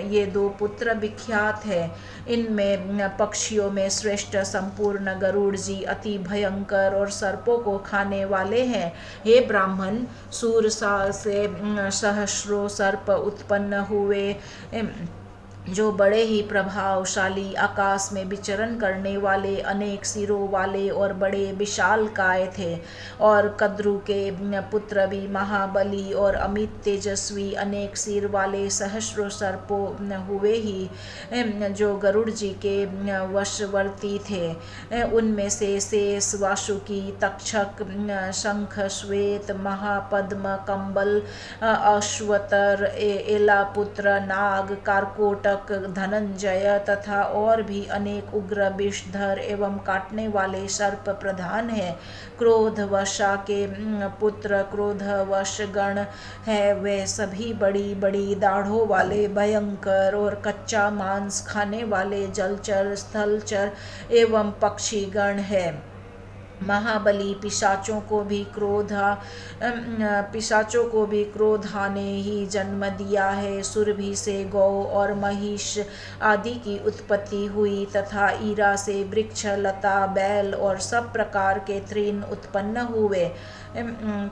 ये दो पुत्र विख्यात है। इनमें पक्षियों में श्रेष्ठ संपूर्ण गरुड़ जी अति भयंकर और सर्पों को खाने वाले हैं। हे ब्राह्मण, सूरसा से सहस्रों सर्प उत्पन्न हुए जो बड़े ही प्रभावशाली, आकाश में विचरण करने वाले, अनेक सिरों वाले और बड़े विशालकाय थे। और कद्रु के पुत्र भी महाबली और अमित तेजस्वी अनेक सिर वाले सहस्रों सर्पों हुए ही जो गरुड़ जी के वशवर्ती थे। उनमें से शेष, वासुकी, तक्षक, शंख, श्वेत, महापद्म, कंबल, अश्वतर, एलापुत्र, नाग, कारकोटक, धनंजय तथा और भी अनेक उग्र, विषधर एवं काटने वाले सर्प प्रधान है। क्रोधवशा के पुत्र क्रोधवश गण है। वे सभी बड़ी बड़ी दाढ़ों वाले, भयंकर और कच्चा मांस खाने वाले जलचर, स्थलचर एवं पक्षीगण है। महाबली पिशाचों को भी क्रोधा ने ही जन्म दिया है। सुरभि से गौ और महिष आदि की उत्पत्ति हुई तथा ईरा से वृक्ष, लता, बैल और सब प्रकार के तृण उत्पन्न हुए।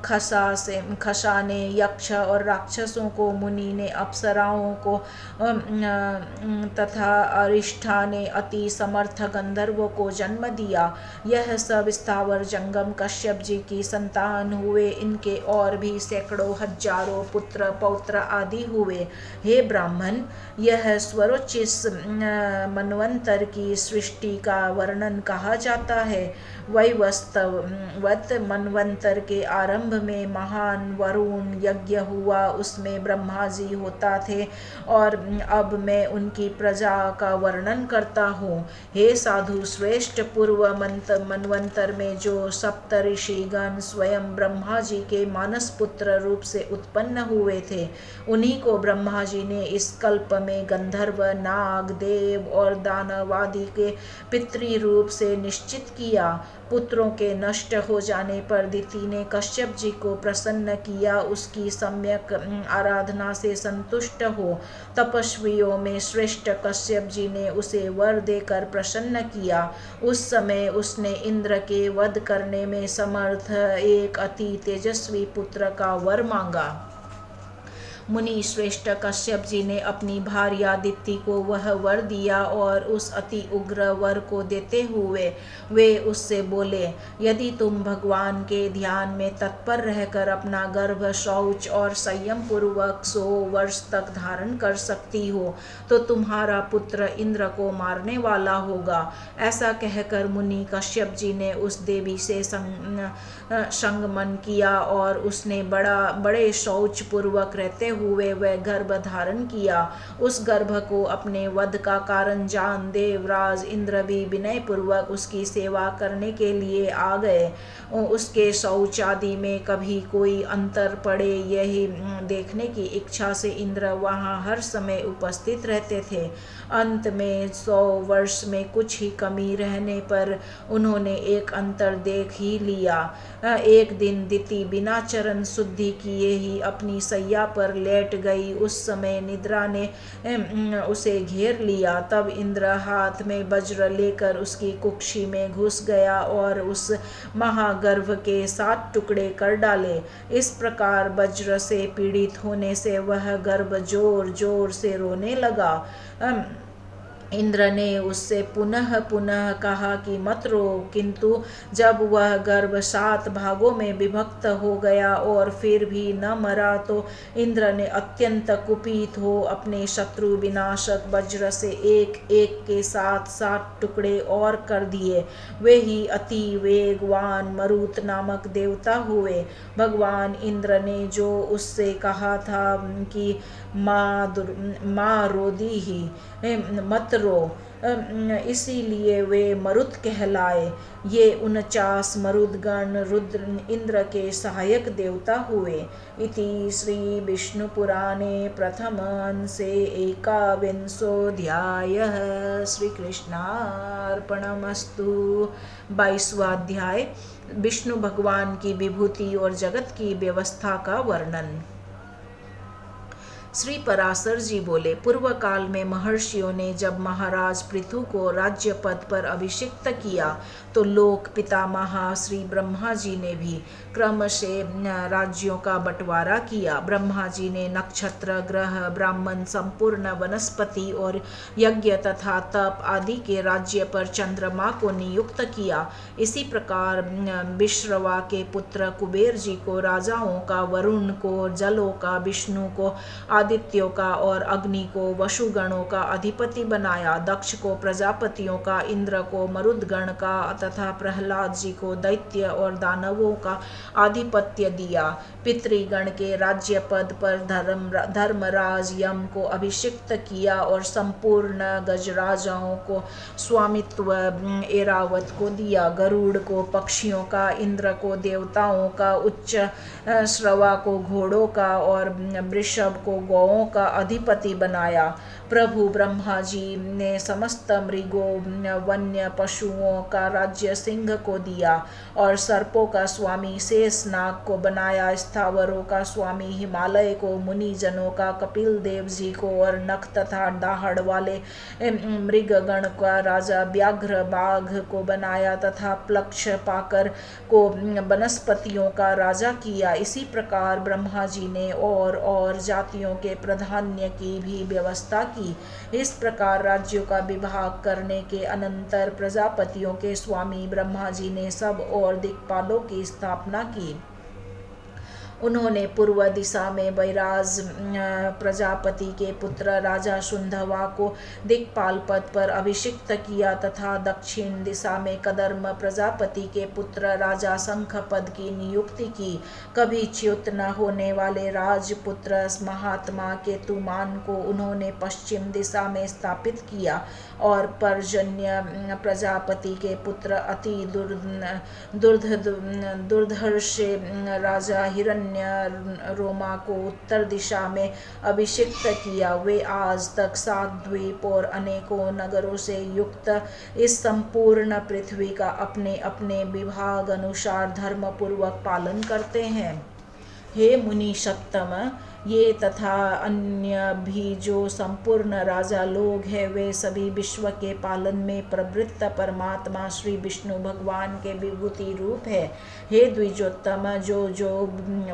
खसा ने यक्ष और राक्षसों को, मुनि ने अप्सराओं को तथा अरिष्ठा ने अति समर्थ गंधर्वों को जन्म दिया। यह सब स्थावर जंगम कश्यप जी की संतान हुए। इनके और भी सैकड़ों हजारों पुत्र पौत्र आदि हुए। हे ब्राह्मण, यह स्वरोचिस मनवंतर की सृष्टि का वर्णन कहा जाता है। वैवस्वत मनवंतर के आरंभ में महान वरुण यज्ञ हुआ, उसमें ब्रह्मा जी होता थे और अब मैं उनकी प्रजा का वर्णन करता हूँ। हे साधु श्रेष्ठ, पूर्व मनवंतर में जो सप्त ऋषिगण स्वयं ब्रह्मा जी के मानस पुत्र रूप से उत्पन्न हुए थे, उन्हीं को ब्रह्मा जी ने इस कल्प में गंधर्व, नाग, देव और दानव आदि के पितृ रूप से निश्चित किया। पुत्रों के नष्ट हो जाने पर दिति ने कश्यप जी को प्रसन्न किया, उसकी सम्यक आराधना से संतुष्ट हो तपस्वियों में श्रेष्ठ कश्यप जी ने उसे वर देकर प्रसन्न किया। उस समय उसने इंद्र के वध करने में समर्थ एक अति तेजस्वी पुत्र का वर मांगा। मुनि श्रेष्ठ कश्यप जी ने अपनी भार्या दिति को वह वर दिया और उस अति उग्र वर को देते हुए वे उससे बोले, यदि तुम भगवान के ध्यान में तत्पर रहकर अपना गर्भ शौच और संयम पूर्वक 100 वर्ष तक धारण कर सकती हो तो तुम्हारा पुत्र इंद्र को मारने वाला होगा। ऐसा कहकर मुनि कश्यप जी ने उस देवी से संगमन किया और उसने बड़े शौच पूर्वक रहते हुए वह गर्भ धारण किया। उस गर्भ को अपने वध का कारण जान देवराज इंद्र भी विनय पूर्वक उसकी सेवा करने के लिए आ गए। उसके शौच आदि में कभी कोई अंतर पड़े यही देखने की इच्छा से इंद्र वहां हर समय उपस्थित रहते थे। अंत में 100 वर्ष में कुछ ही कमी रहने पर उन्होंने एक अंतर देख ही लिया। एक दिन दिति बिना चरण शुद्धि किए ही अपनी सैया पर लेट गई। उस समय निद्रा ने उसे घेर लिया। तब इंद्र हाथ में वज्र लेकर उसकी कुक्षी में घुस गया और उस महागर्भ के 7 टुकड़े कर डाले। इस प्रकार वज्र से पीड़ित होने से वह गर्भ जोर जोर से रोने लगा। इंद्र ने उससे पुनः पुनः कहा कि मत रो, किंतु जब वह गर्भ 7 भागों में विभक्त हो गया और फिर भी न मरा तो इंद्र ने अत्यंत कुपित हो अपने शत्रु विनाशक वज्र से एक एक के साथ 7 टुकड़े और कर दिए। वे ही अति वेगवान मरुत नामक देवता हुए। भगवान इंद्र ने जो उससे कहा था कि माँ रोदी ही मत रो, इसीलिए वे मरुत कहलाए। ये 49 मरुदगण रुद्र इंद्र के सहायक देवता हुए। इति श्री विष्णु पुराणे प्रथम अंशे 51ोऽध्यायः। श्री कृष्णार्पणमस्तु। 22वां अध्याय विष्णु भगवान की विभूति और जगत की व्यवस्था का वर्णन। श्री पराशर जी बोले, पूर्व काल में महर्षियों ने जब महाराज पृथु को राज्य पद पर अभिषिक्त किया तो लोक पितामह श्री ब्रह्मा जी ने भी क्रम से राज्यों का बंटवारा किया। ब्रह्मा जी ने नक्षत्र, ग्रह, ब्राह्मण, संपूर्ण वनस्पति और यज्ञ तथा तप आदि के राज्य पर चंद्रमा को नियुक्त किया। इसी प्रकार विश्रवा के पुत्र कुबेर जी को राजाओं का, वरुण को जलों का, विष्णु को आदित्यों का और अग्नि को वसुगणों का अधिपति बनाया। दक्ष को प्रजापतियों का, इंद्र को मरुदगण का तथा प्रहलाद जी को दैत्य और दानवों का आधिपत्य दिया। पितृगण के राज्य पद पर धर्मराज यम को अभिषिक्त किया और संपूर्ण गजराजाओं को स्वामित्व ऐरावत को दिया। गरुड़ को पक्षियों का, इंद्र को देवताओं का, उच्च श्रवा को घोड़ों का और वृषभ को गौओं का अधिपति बनाया। प्रभु ब्रह्मा जी ने समस्त मृगों, वन्य पशुओं का राज्य सिंह को दिया और सर्पों का स्वामी शेषनाग को बनाया। स्थावरों का स्वामी हिमालय को, मुनि जनों का कपिल देव जी को और नख तथा दाहड़ वाले मृगगण का राजा व्याघ्र बाघ को बनाया तथा प्लक्ष पाकर को वनस्पतियों का राजा किया। इसी प्रकार ब्रह्मा जी ने और जातियों के प्राधान्य की भी व्यवस्था की। इस प्रकार राज्यों का विभाग करने के अनंतर प्रजापतियों के स्वामी ब्रह्मा जी ने सब और दिक्पालों की स्थापना की। उन्होंने पूर्व दिशा में वैराज प्रजापति के पुत्र राजा शुंधवा को दिक्पाल पद पर अभिषिक्त किया तथा दक्षिण दिशा में कदर्म प्रजापति के पुत्र राजा शंखपद की नियुक्ति की। कभी च्युत न होने वाले राजपुत्र महात्मा केतुमान को उन्होंने पश्चिम दिशा में स्थापित किया और पर्जन्य प्रजापति के पुत्र अति दुर्धर्ष राजा हिरण्य रोमा को उत्तर दिशा में अभिषिक्त किया। वे आज तक 7 द्वीप और अनेकों नगरों से युक्त इस संपूर्ण पृथ्वी का अपने अपने विभाग अनुसार धर्म पूर्वक पालन करते हैं। हे मुनि सत्तम, ये तथा अन्य भी जो संपूर्ण राजा लोग हैं वे सभी विश्व के पालन में प्रवृत्त परमात्मा श्री विष्णु भगवान के विभूति रूप है। हे द्विजोत्तम, जो जो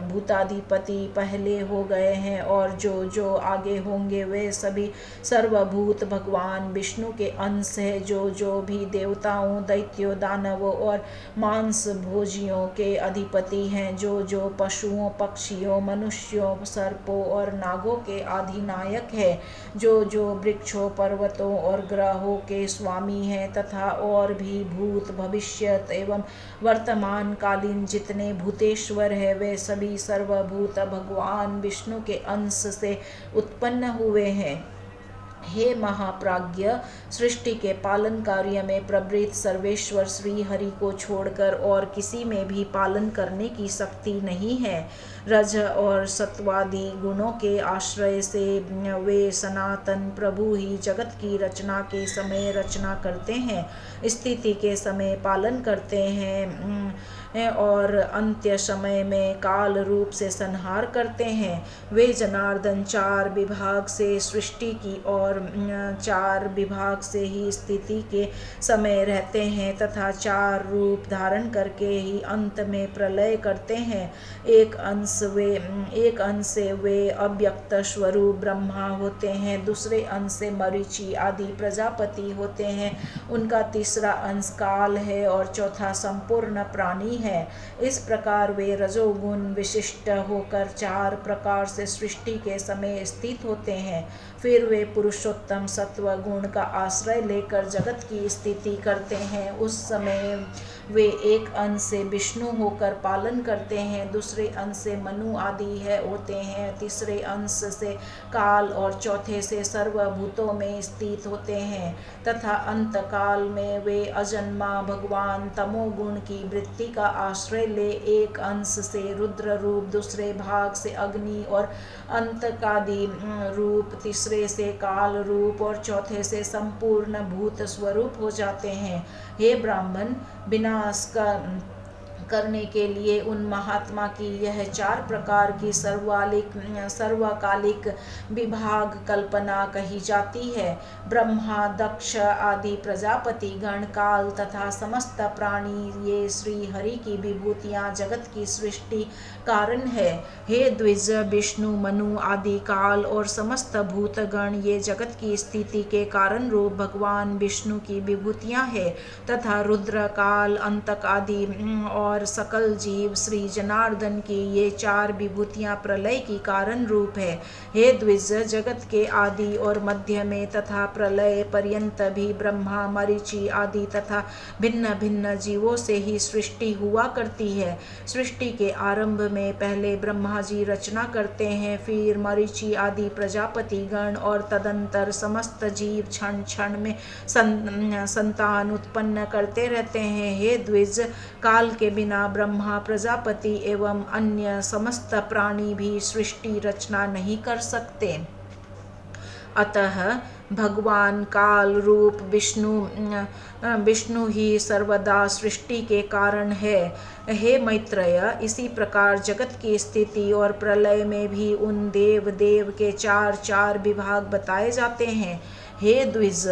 भूताधिपति पहले हो गए हैं और जो जो आगे होंगे वे सभी सर्वभूत भगवान विष्णु के अंश है। जो जो भी देवताओं, दैत्यों, दानवों और मांस भोजियों के अधिपति हैं, जो जो पशुओं, पक्षियों, मनुष्यों, सर्पों और नागों के अधिनायक है, जो जो वृक्षों, पर्वतों और ग्रहों के स्वामी हैं तथा और भी भूत, भविष्यत एवं वर्तमान कालीन जितने भूतेश्वर है वे सभी सर्वभूत भगवान विष्णु के अंश से उत्पन्न हुए हैं। हे महाप्राज्ञ, सृष्टि के पालन कार्य में प्रवृत्त सर्वेश्वर श्री हरि को छोड़कर और किसी में भी पालन करने की शक्ति नहीं है। रज और सत्वादि गुणों के आश्रय से वे सनातन प्रभु ही जगत की रचना के समय रचना करते हैं, स्थिति के समय पालन करते हैं और अंत्य समय में काल रूप से संहार करते हैं। वे जनार्दन 4 विभाग से सृष्टि की और 4 विभाग से ही स्थिति के समय रहते हैं तथा 4 रूप धारण करके ही अंत में प्रलय करते हैं। एक अंश से वे अव्यक्त स्वरूप ब्रह्मा होते हैं, दूसरे अंश से मरीचि आदि प्रजापति होते हैं, उनका तीसरा अंश काल है और चौथा संपूर्ण प्राणी है। इस प्रकार वे रजोगुण विशिष्ट होकर 4 प्रकार से सृष्टि के समय स्थित होते हैं। फिर वे पुरुषोत्तम सत्व गुण का आश्रय लेकर जगत की स्थिति करते हैं। उस समय वे एक अंश से विष्णु होकर पालन करते हैं, दूसरे अंश से मनु आदि होते हैं, तीसरे अंश से काल और चौथे से सर्वभूतों में स्थित होते हैं तथा अंत काल में वे अजन्मा भगवान तमोगुण की वृत्ति का आश्रय ले एक अंश से रुद्र रूप, दूसरे भाग से अग्नि और अंतकादि रूप, तीसरे से काल रूप और चौथे से संपूर्ण भूत स्वरूप हो जाते हैं। हे ब्राह्मण, विनाश का करने के लिए उन महात्मा की यह 4 प्रकार की सर्वकालिक विभाग कल्पना कही जाती है। ब्रह्मा, दक्ष आदि प्रजापति गण, काल तथा समस्त प्राणी ये श्री हरि की विभूतियां जगत की सृष्टि कारण है। हे द्विज, विष्णु, मनु आदि काल और समस्त भूतगण ये जगत की स्थिति के कारण रूप भगवान विष्णु की विभूतियां है तथा रुद्र, काल, अंतक आदि और सकल जीव श्री जनार्दन की ये 4 विभूतियां प्रलय की कारण रूप है। हे द्विज, जगत के आदि और मध्य में तथा प्रलय पर्यंत भी ब्रह्मा, मरीचि आदि तथा भिन्न भिन्न जीवों से ही सृष्टि हुआ करती है। सृष्टि के आरंभ में पहले ब्रह्मा जी रचना करते हैं, फिर मरीचि आदि प्रजापति गण और तदंतर समस्त जीव क्षण क्षण में संतान उत्पन्न करते रहते हैं। हे द्विज, काल के बिना ब्रह्मा, प्रजापति एवं अन्य समस्त प्राणी भी सृष्टि रचना नहीं कर सकते। अतः भगवान काल रूप विष्णु ही सर्वदा सृष्टि के कारण है। हे मैत्रेय, इसी प्रकार जगत की स्थिति और प्रलय में भी उन देव के 4 विभाग बताए जाते हैं। हे द्विज,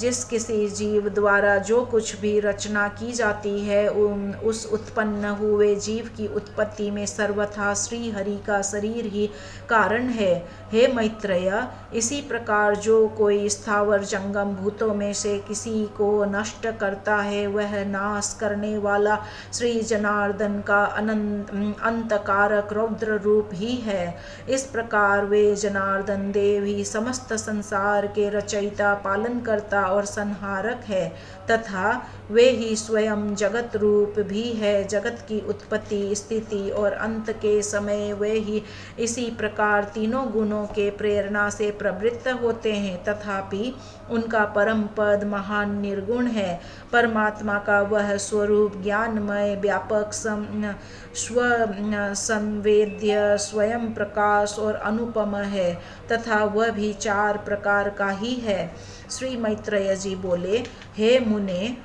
जिस किसी जीव द्वारा जो कुछ भी रचना की जाती है उस उत्पन्न हुए जीव की उत्पत्ति में सर्वथा श्री हरि का शरीर ही कारण है। हे मैत्रेय, इसी प्रकार जो कोई स्थावर जंगम भूतों में से किसी को नष्ट करता है वह नाश करने वाला श्री जनार्दन का अंतकारक रौद्र रूप ही है। इस प्रकार वे जनार्दन देव ही समस्त संसार के रचयिता, पालनकर्ता और संहारक है तथा वे ही स्वयं जगत रूप भी है। जगत की उत्पत्ति, स्थिति और अंत के समय वे ही इसी प्रकार तीनों गुणों के प्रेरणा से प्रवृत्त होते हैं, तथापि उनका परम पद महान निर्गुण है। परमात्मा का वह स्वरूप ज्ञानमय, व्यापक, स्व संवेद्य, स्वयं प्रकाश और अनुपम है तथा वह भी 4 प्रकार का ही है। श्री मैत्रेय जी बोले, हे मुने,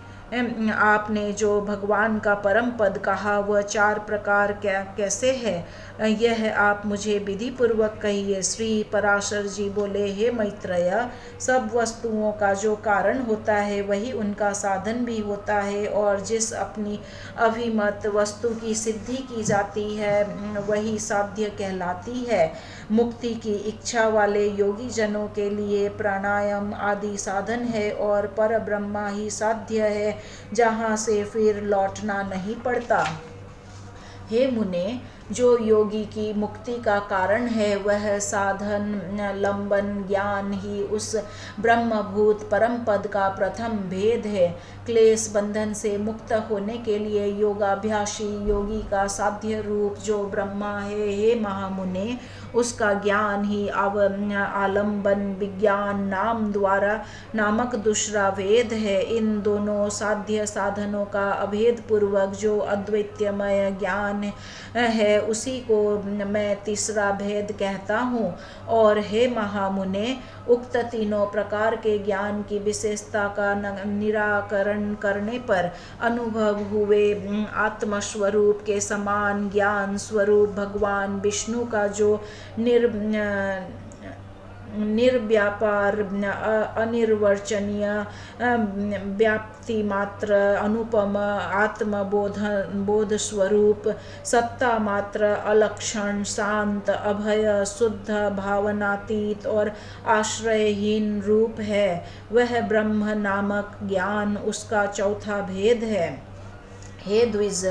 आपने जो भगवान का परम पद कहा वह 4 प्रकार कैसे है, यह आप मुझे विधि पूर्वक कहिए। श्री पराशर जी बोले, हे मैत्रेय, सब वस्तुओं का जो कारण होता है वही उनका साधन भी होता है, और जिस अपनी अभिमत वस्तु की सिद्धि की जाती है वही साध्य कहलाती है। मुक्ति की इच्छा वाले योगी जनों के लिए प्राणायाम आदि साधन है और पर ब्रह्मा ही साध्य है, जहाँ से फिर लौटना नहीं पड़ता। हे मुने, जो योगी की मुक्ति का कारण है वह साधन लंबन ज्ञान ही उस ब्रह्मभूत परम पद का प्रथम भेद है। क्लेश बंधन से मुक्त होने के लिए योगाभ्यासी योगी का साध्य रूप जो ब्रह्मा है, हे महामुने, उसका ज्ञान ही आलंबन विज्ञान नामक दूसरा वेद है। इन दोनों साध्य साधनों का अभेद पूर्वक जो अद्वैतमय ज्ञान है उसी को मैं तीसरा भेद कहता हूँ। और हे महामुने, उक्त तीनों प्रकार के ज्ञान की विशेषता का निराकरण करने पर अनुभव हुए आत्मस्वरूप के समान ज्ञान स्वरूप भगवान विष्णु का जो निर्व्यापार, अनिर्वचनीय, व्याप्ति मात्र, अनुपम आत्मबोध स्वरूप, सत्ता मात्र, अलक्षण, शांत, अभय, शुद्ध, भावनातीत और आश्रयहीन रूप है, वह ब्रह्म नामक ज्ञान उसका चौथा भेद है। हे द्विज,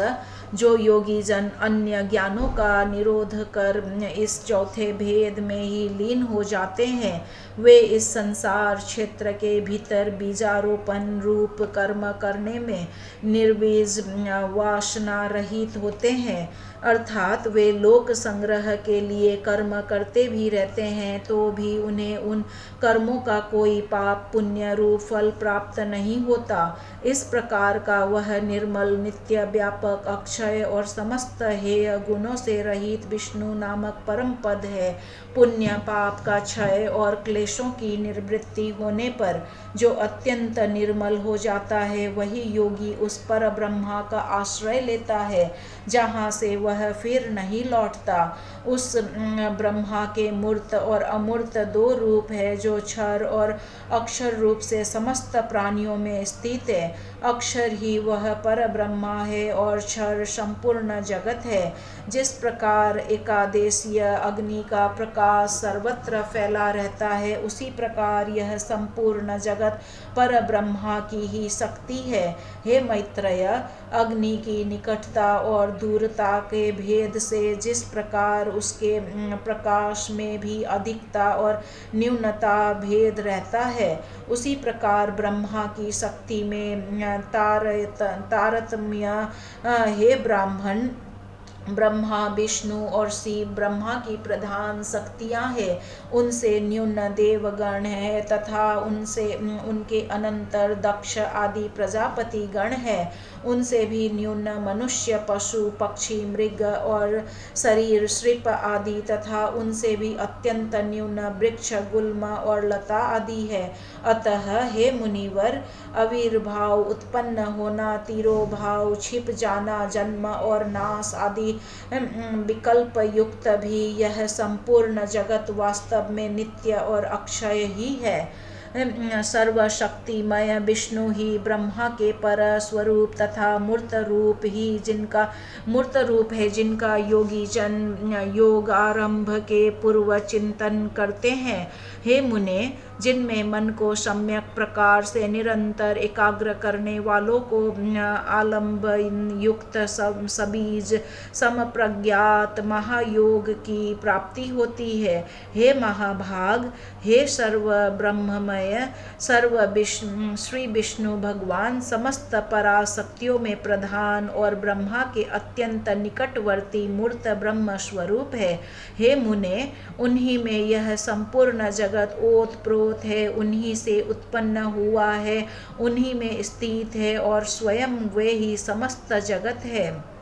जो योगी जन अन्य ज्ञानों का निरोध कर इस चौथे भेद में ही लीन हो जाते हैं, वे इस संसार क्षेत्र के भीतर बीजारोपण रूप कर्म करने में निर्बीज वासना रहित होते हैं। अर्थात वे लोक संग्रह के लिए कर्म करते भी रहते हैं तो भी उन्हें उन कर्मों का कोई पाप पुण्य रूप फल प्राप्त नहीं होता। इस प्रकार का वह निर्मल, नित्य, व्यापक, अक्षय और समस्त हेय गुणों से रहित विष्णु नामक परम पद है। पुण्य पाप का क्षय और क्लेशों की निवृत्ति होने पर जो अत्यंत निर्मल हो जाता है, वही योगी उस पर ब्रह्मा का आश्रय लेता है, जहाँ से वह फिर नहीं लौटता। उस ब्रह्मा के मूर्त और अमूर्त 2 रूप है, जो क्षर और अक्षर रूप से समस्त प्राणियों में स्थित है। अक्षर ही वह पर ब्रह्मा है और क्षर संपूर्ण जगत है। जिस प्रकार एकादेशीय अग्नि का प्रकाश सर्वत्र फैला रहता है, उसी प्रकार यह संपूर्ण जगत पर ब्रह्मा की ही शक्ति है। हे मैत्रेय, अग्नि की निकटता और दूरता के भेद से जिस प्रकार उसके प्रकाश में भी अधिकता और न्यूनता भेद रहता है, उसी प्रकार ब्रह्मा की शक्ति में तारतम्य। हे ब्राह्मण, ब्रह्मा, विष्णु और शिव ब्रह्मा की प्रधान शक्तियाँ हैं। उनसे न्यून देवगण है तथा उनके अनंतर दक्ष आदि प्रजापति गण है। उनसे भी न्यून मनुष्य, पशु, पक्षी, मृग और शरीर सृप आदि तथा उनसे भी अत्यंत न्यून वृक्ष, गुल्म और लता आदि है। अतः हे मुनिवर, आविर्भाव, उत्पन्न होना, तिरोभाव, छिप जाना, जन्म और नाश आदि विकल्प युक्त भी यह संपूर्ण जगत वास्तव में नित्य और अक्षय ही है। सर्वशक्तिमय विष्णु ही ब्रह्मा के पर स्वरूप तथा मूर्त रूप है, जिनका योगी जन योग आरंभ के पूर्व चिंतन करते हैं। हे मुने, जिनमें मन को सम्यक प्रकार से निरंतर एकाग्र करने वालों को आलंबन युक्त सबीज समप्रज्ञात महायोग की प्राप्ति होती है। हे महाभाग, हे सर्व ब्रह्ममय श्री विष्णु भगवान समस्त पराशक्तियों में प्रधान और ब्रह्मा के अत्यंत निकटवर्ती मूर्त ब्रह्म स्वरूप है। हे मुने, उन्हीं में यह संपूर्ण जगत ओतप्रोत है, उन्हीं से उत्पन्न हुआ है, उन्हीं में स्थित है और स्वयं वे ही समस्त जगत है।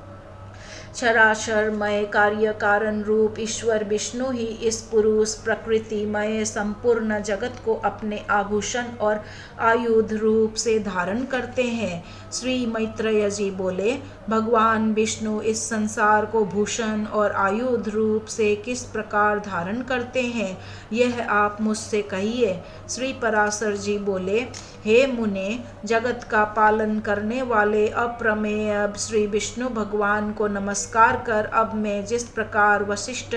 चराचरमय कार्य कारण रूप ईश्वर विष्णु ही इस पुरुष प्रकृतिमय संपूर्ण जगत को अपने आभूषण और आयुध रूप से धारण करते हैं। श्री मैत्रेय जी बोले, भगवान विष्णु इस संसार को भूषण और आयुध रूप से किस प्रकार धारण करते हैं, यह आप मुझसे कहिए। श्री पराशर जी बोले, हे मुने, जगत का पालन करने वाले अप्रमेय श्री विष्णु भगवान को नमस्कार कर अब मैं जिस प्रकार वशिष्ठ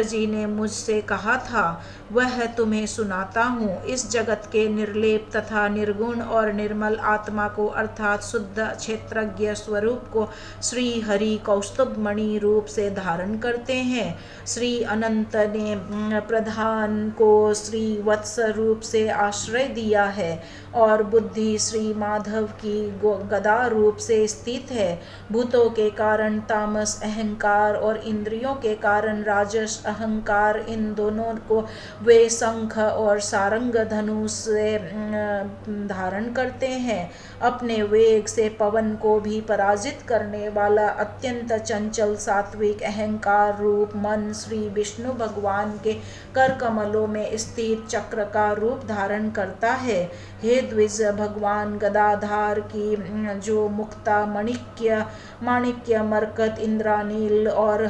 जी ने मुझसे कहा था वह तुम्हें सुनाता हूँ। इस जगत के निर्लेप तथा निर्गुण और निर्मल आत्मा को अर्थात शुद्ध क्षेत्रज्ञ स्वरूप को श्री हरि कौस्तुभ मणि रूप से धारण करते हैं। श्री अनंत ने प्रधान को श्री वत्स रूप से आश्रय दिया है और बुद्धि श्री माधव की गदा रूप से स्थित है। भूतों के कारण तामस अहंकार और इंद्रियों के कारण राजस अहंकार, इन दोनों को वे शंख और सारंग धनुष से धारण करते हैं। अपने वेग से पवन को भी पराजित करने वाला अत्यंत चंचल सात्विक अहंकार रूप मन श्री विष्णु भगवान के कर कमलों में स्थित चक्र का रूप धारण करता है। हे द्विज, भगवान गदाधार की जो मुक्ता माणिक्य मरकत इंद्रानील और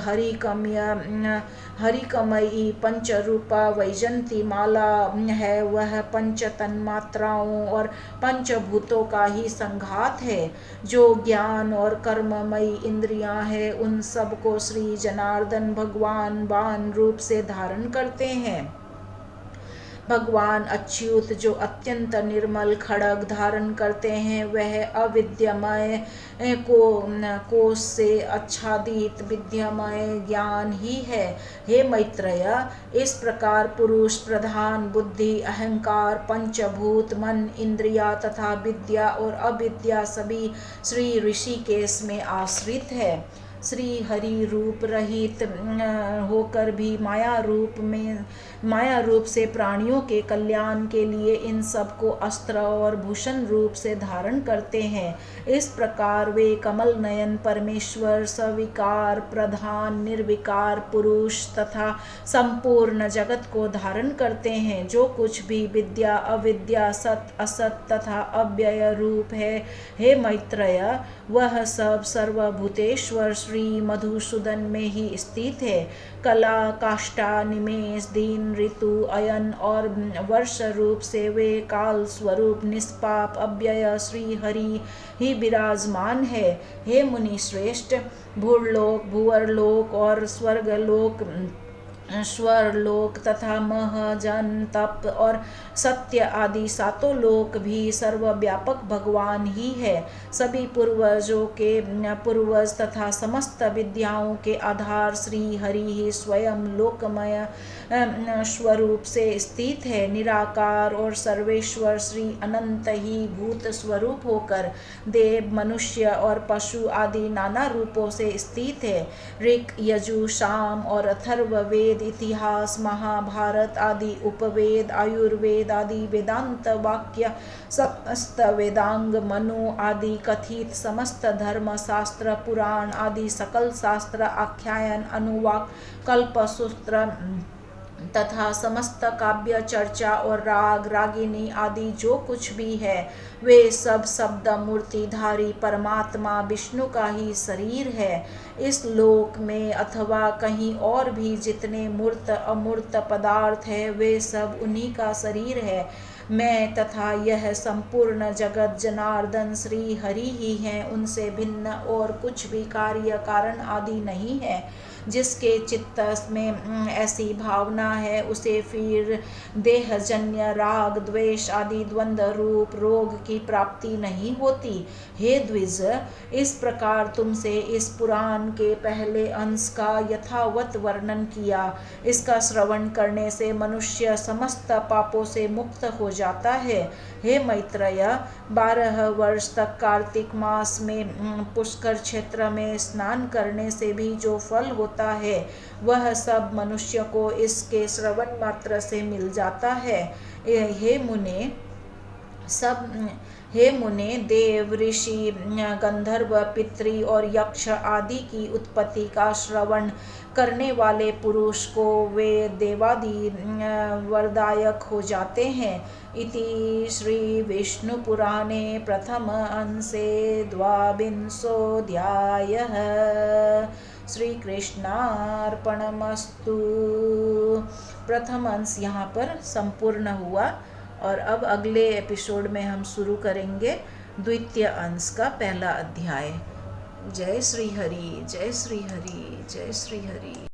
हरिकमयी पंचरूपा वैजंती माला है, वह पंच तन्मात्राओं और पंचभूतों का ही संघात है। जो ज्ञान और कर्ममयी इंद्रियां हैं, उन सब को श्री जनार्दन भगवान बाण रूप से धारण करते हैं। भगवान अच्युत जो अत्यंत निर्मल खड्ग धारण करते हैं, वह अविद्यामय कोश से आच्छादित विद्यामय ज्ञान ही है। हे मैत्रेय, इस प्रकार पुरुष प्रधान बुद्धि अहंकार पंचभूत मन इंद्रिया तथा विद्या और अविद्या सभी श्री ऋषिकेश में आश्रित है। श्री हरि रूप रहित होकर भी माया रूप से प्राणियों के कल्याण के लिए इन सब को अस्त्र और भूषण रूप से धारण करते हैं। इस प्रकार वे कमल नयन परमेश्वर सविकार प्रधान निर्विकार पुरुष तथा संपूर्ण जगत को धारण करते हैं। जो कुछ भी विद्या अविद्या सत असत तथा अव्यय रूप है, हे मैत्रेय, वह सब सर्वभूतेश्वर श्री मधुसूदन में ही स्थित है। कला काष्ठा निमेष दिन ऋतु अयन और वर्ष रूप से वे काल स्वरूप निष्पाप अव्यय श्री हरि ही विराजमान है। हे मुनि श्रेष्ठ, भूलोक भूअरलोक और स्वरलोक तथा मह जन तप और सत्य आदि सातों लोक भी सर्वव्यापक भगवान ही है। सभी पूर्वजों के पूर्वज तथा समस्त विद्याओं के आधार श्री हरि ही स्वयं लोकमय स्वरूप से स्थित है। निराकार और सर्वेश्वर श्री अनंत ही भूत स्वरूप होकर देव मनुष्य और पशु आदि नाना रूपों से स्थित है। ऋक् यजु साम और अथर्व वेद इतिहास महाभारत आदि उपवेद आयुर्वेद आदि वेदांत वाक्य समस्त वेदांग मनु आदि कथित समस्त धर्म शास्त्र पुराण आदि सकल शास्त्र आख्यान अनुवाक कल्पसूत्र तथा समस्त काव्य चर्चा और राग रागिनी आदि जो कुछ भी है, वे सब शब्द मूर्तिधारी परमात्मा विष्णु का ही शरीर है। इस लोक में अथवा कहीं और भी जितने मूर्त अमूर्त पदार्थ है, वे सब उन्हीं का शरीर है। मैं तथा यह संपूर्ण जगत जनार्दन श्री हरि ही हैं, उनसे भिन्न और कुछ भी कार्य कारण आदि नहीं है। जिसके चित्त में ऐसी भावना है उसे फिर देहजन्य राग द्वेष आदि द्वंद्व रूप रोग की प्राप्ति नहीं होती। हे द्विज, इस प्रकार तुमसे इस पुराण के पहले अंश का यथावत वर्णन किया। इसका श्रवण करने से मनुष्य समस्त पापों से मुक्त हो जाता है। हे मैत्रेय, 12 वर्ष तक कार्तिक मास में पुष्कर क्षेत्र में स्नान करने से भी जो फल होता है वह सब मनुष्य को इसके श्रवण मात्र से मिल जाता है। हे मुने, देव ऋषि गंधर्व पितृ और यक्ष आदि की उत्पत्ति का श्रवण करने वाले पुरुष को वे देवादि वरदायक हो जाते हैं। इति श्री विष्णु पुराणे प्रथम अंशे द्वाविंशोऽध्यायः। श्री कृष्णार्पणमस्तु। प्रथम अंश यहाँ पर संपूर्ण हुआ और अब अगले एपिसोड में हम शुरू करेंगे द्वितीय अंश का पहला अध्याय। जय श्री हरि, जय श्री हरि, जय श्री हरि।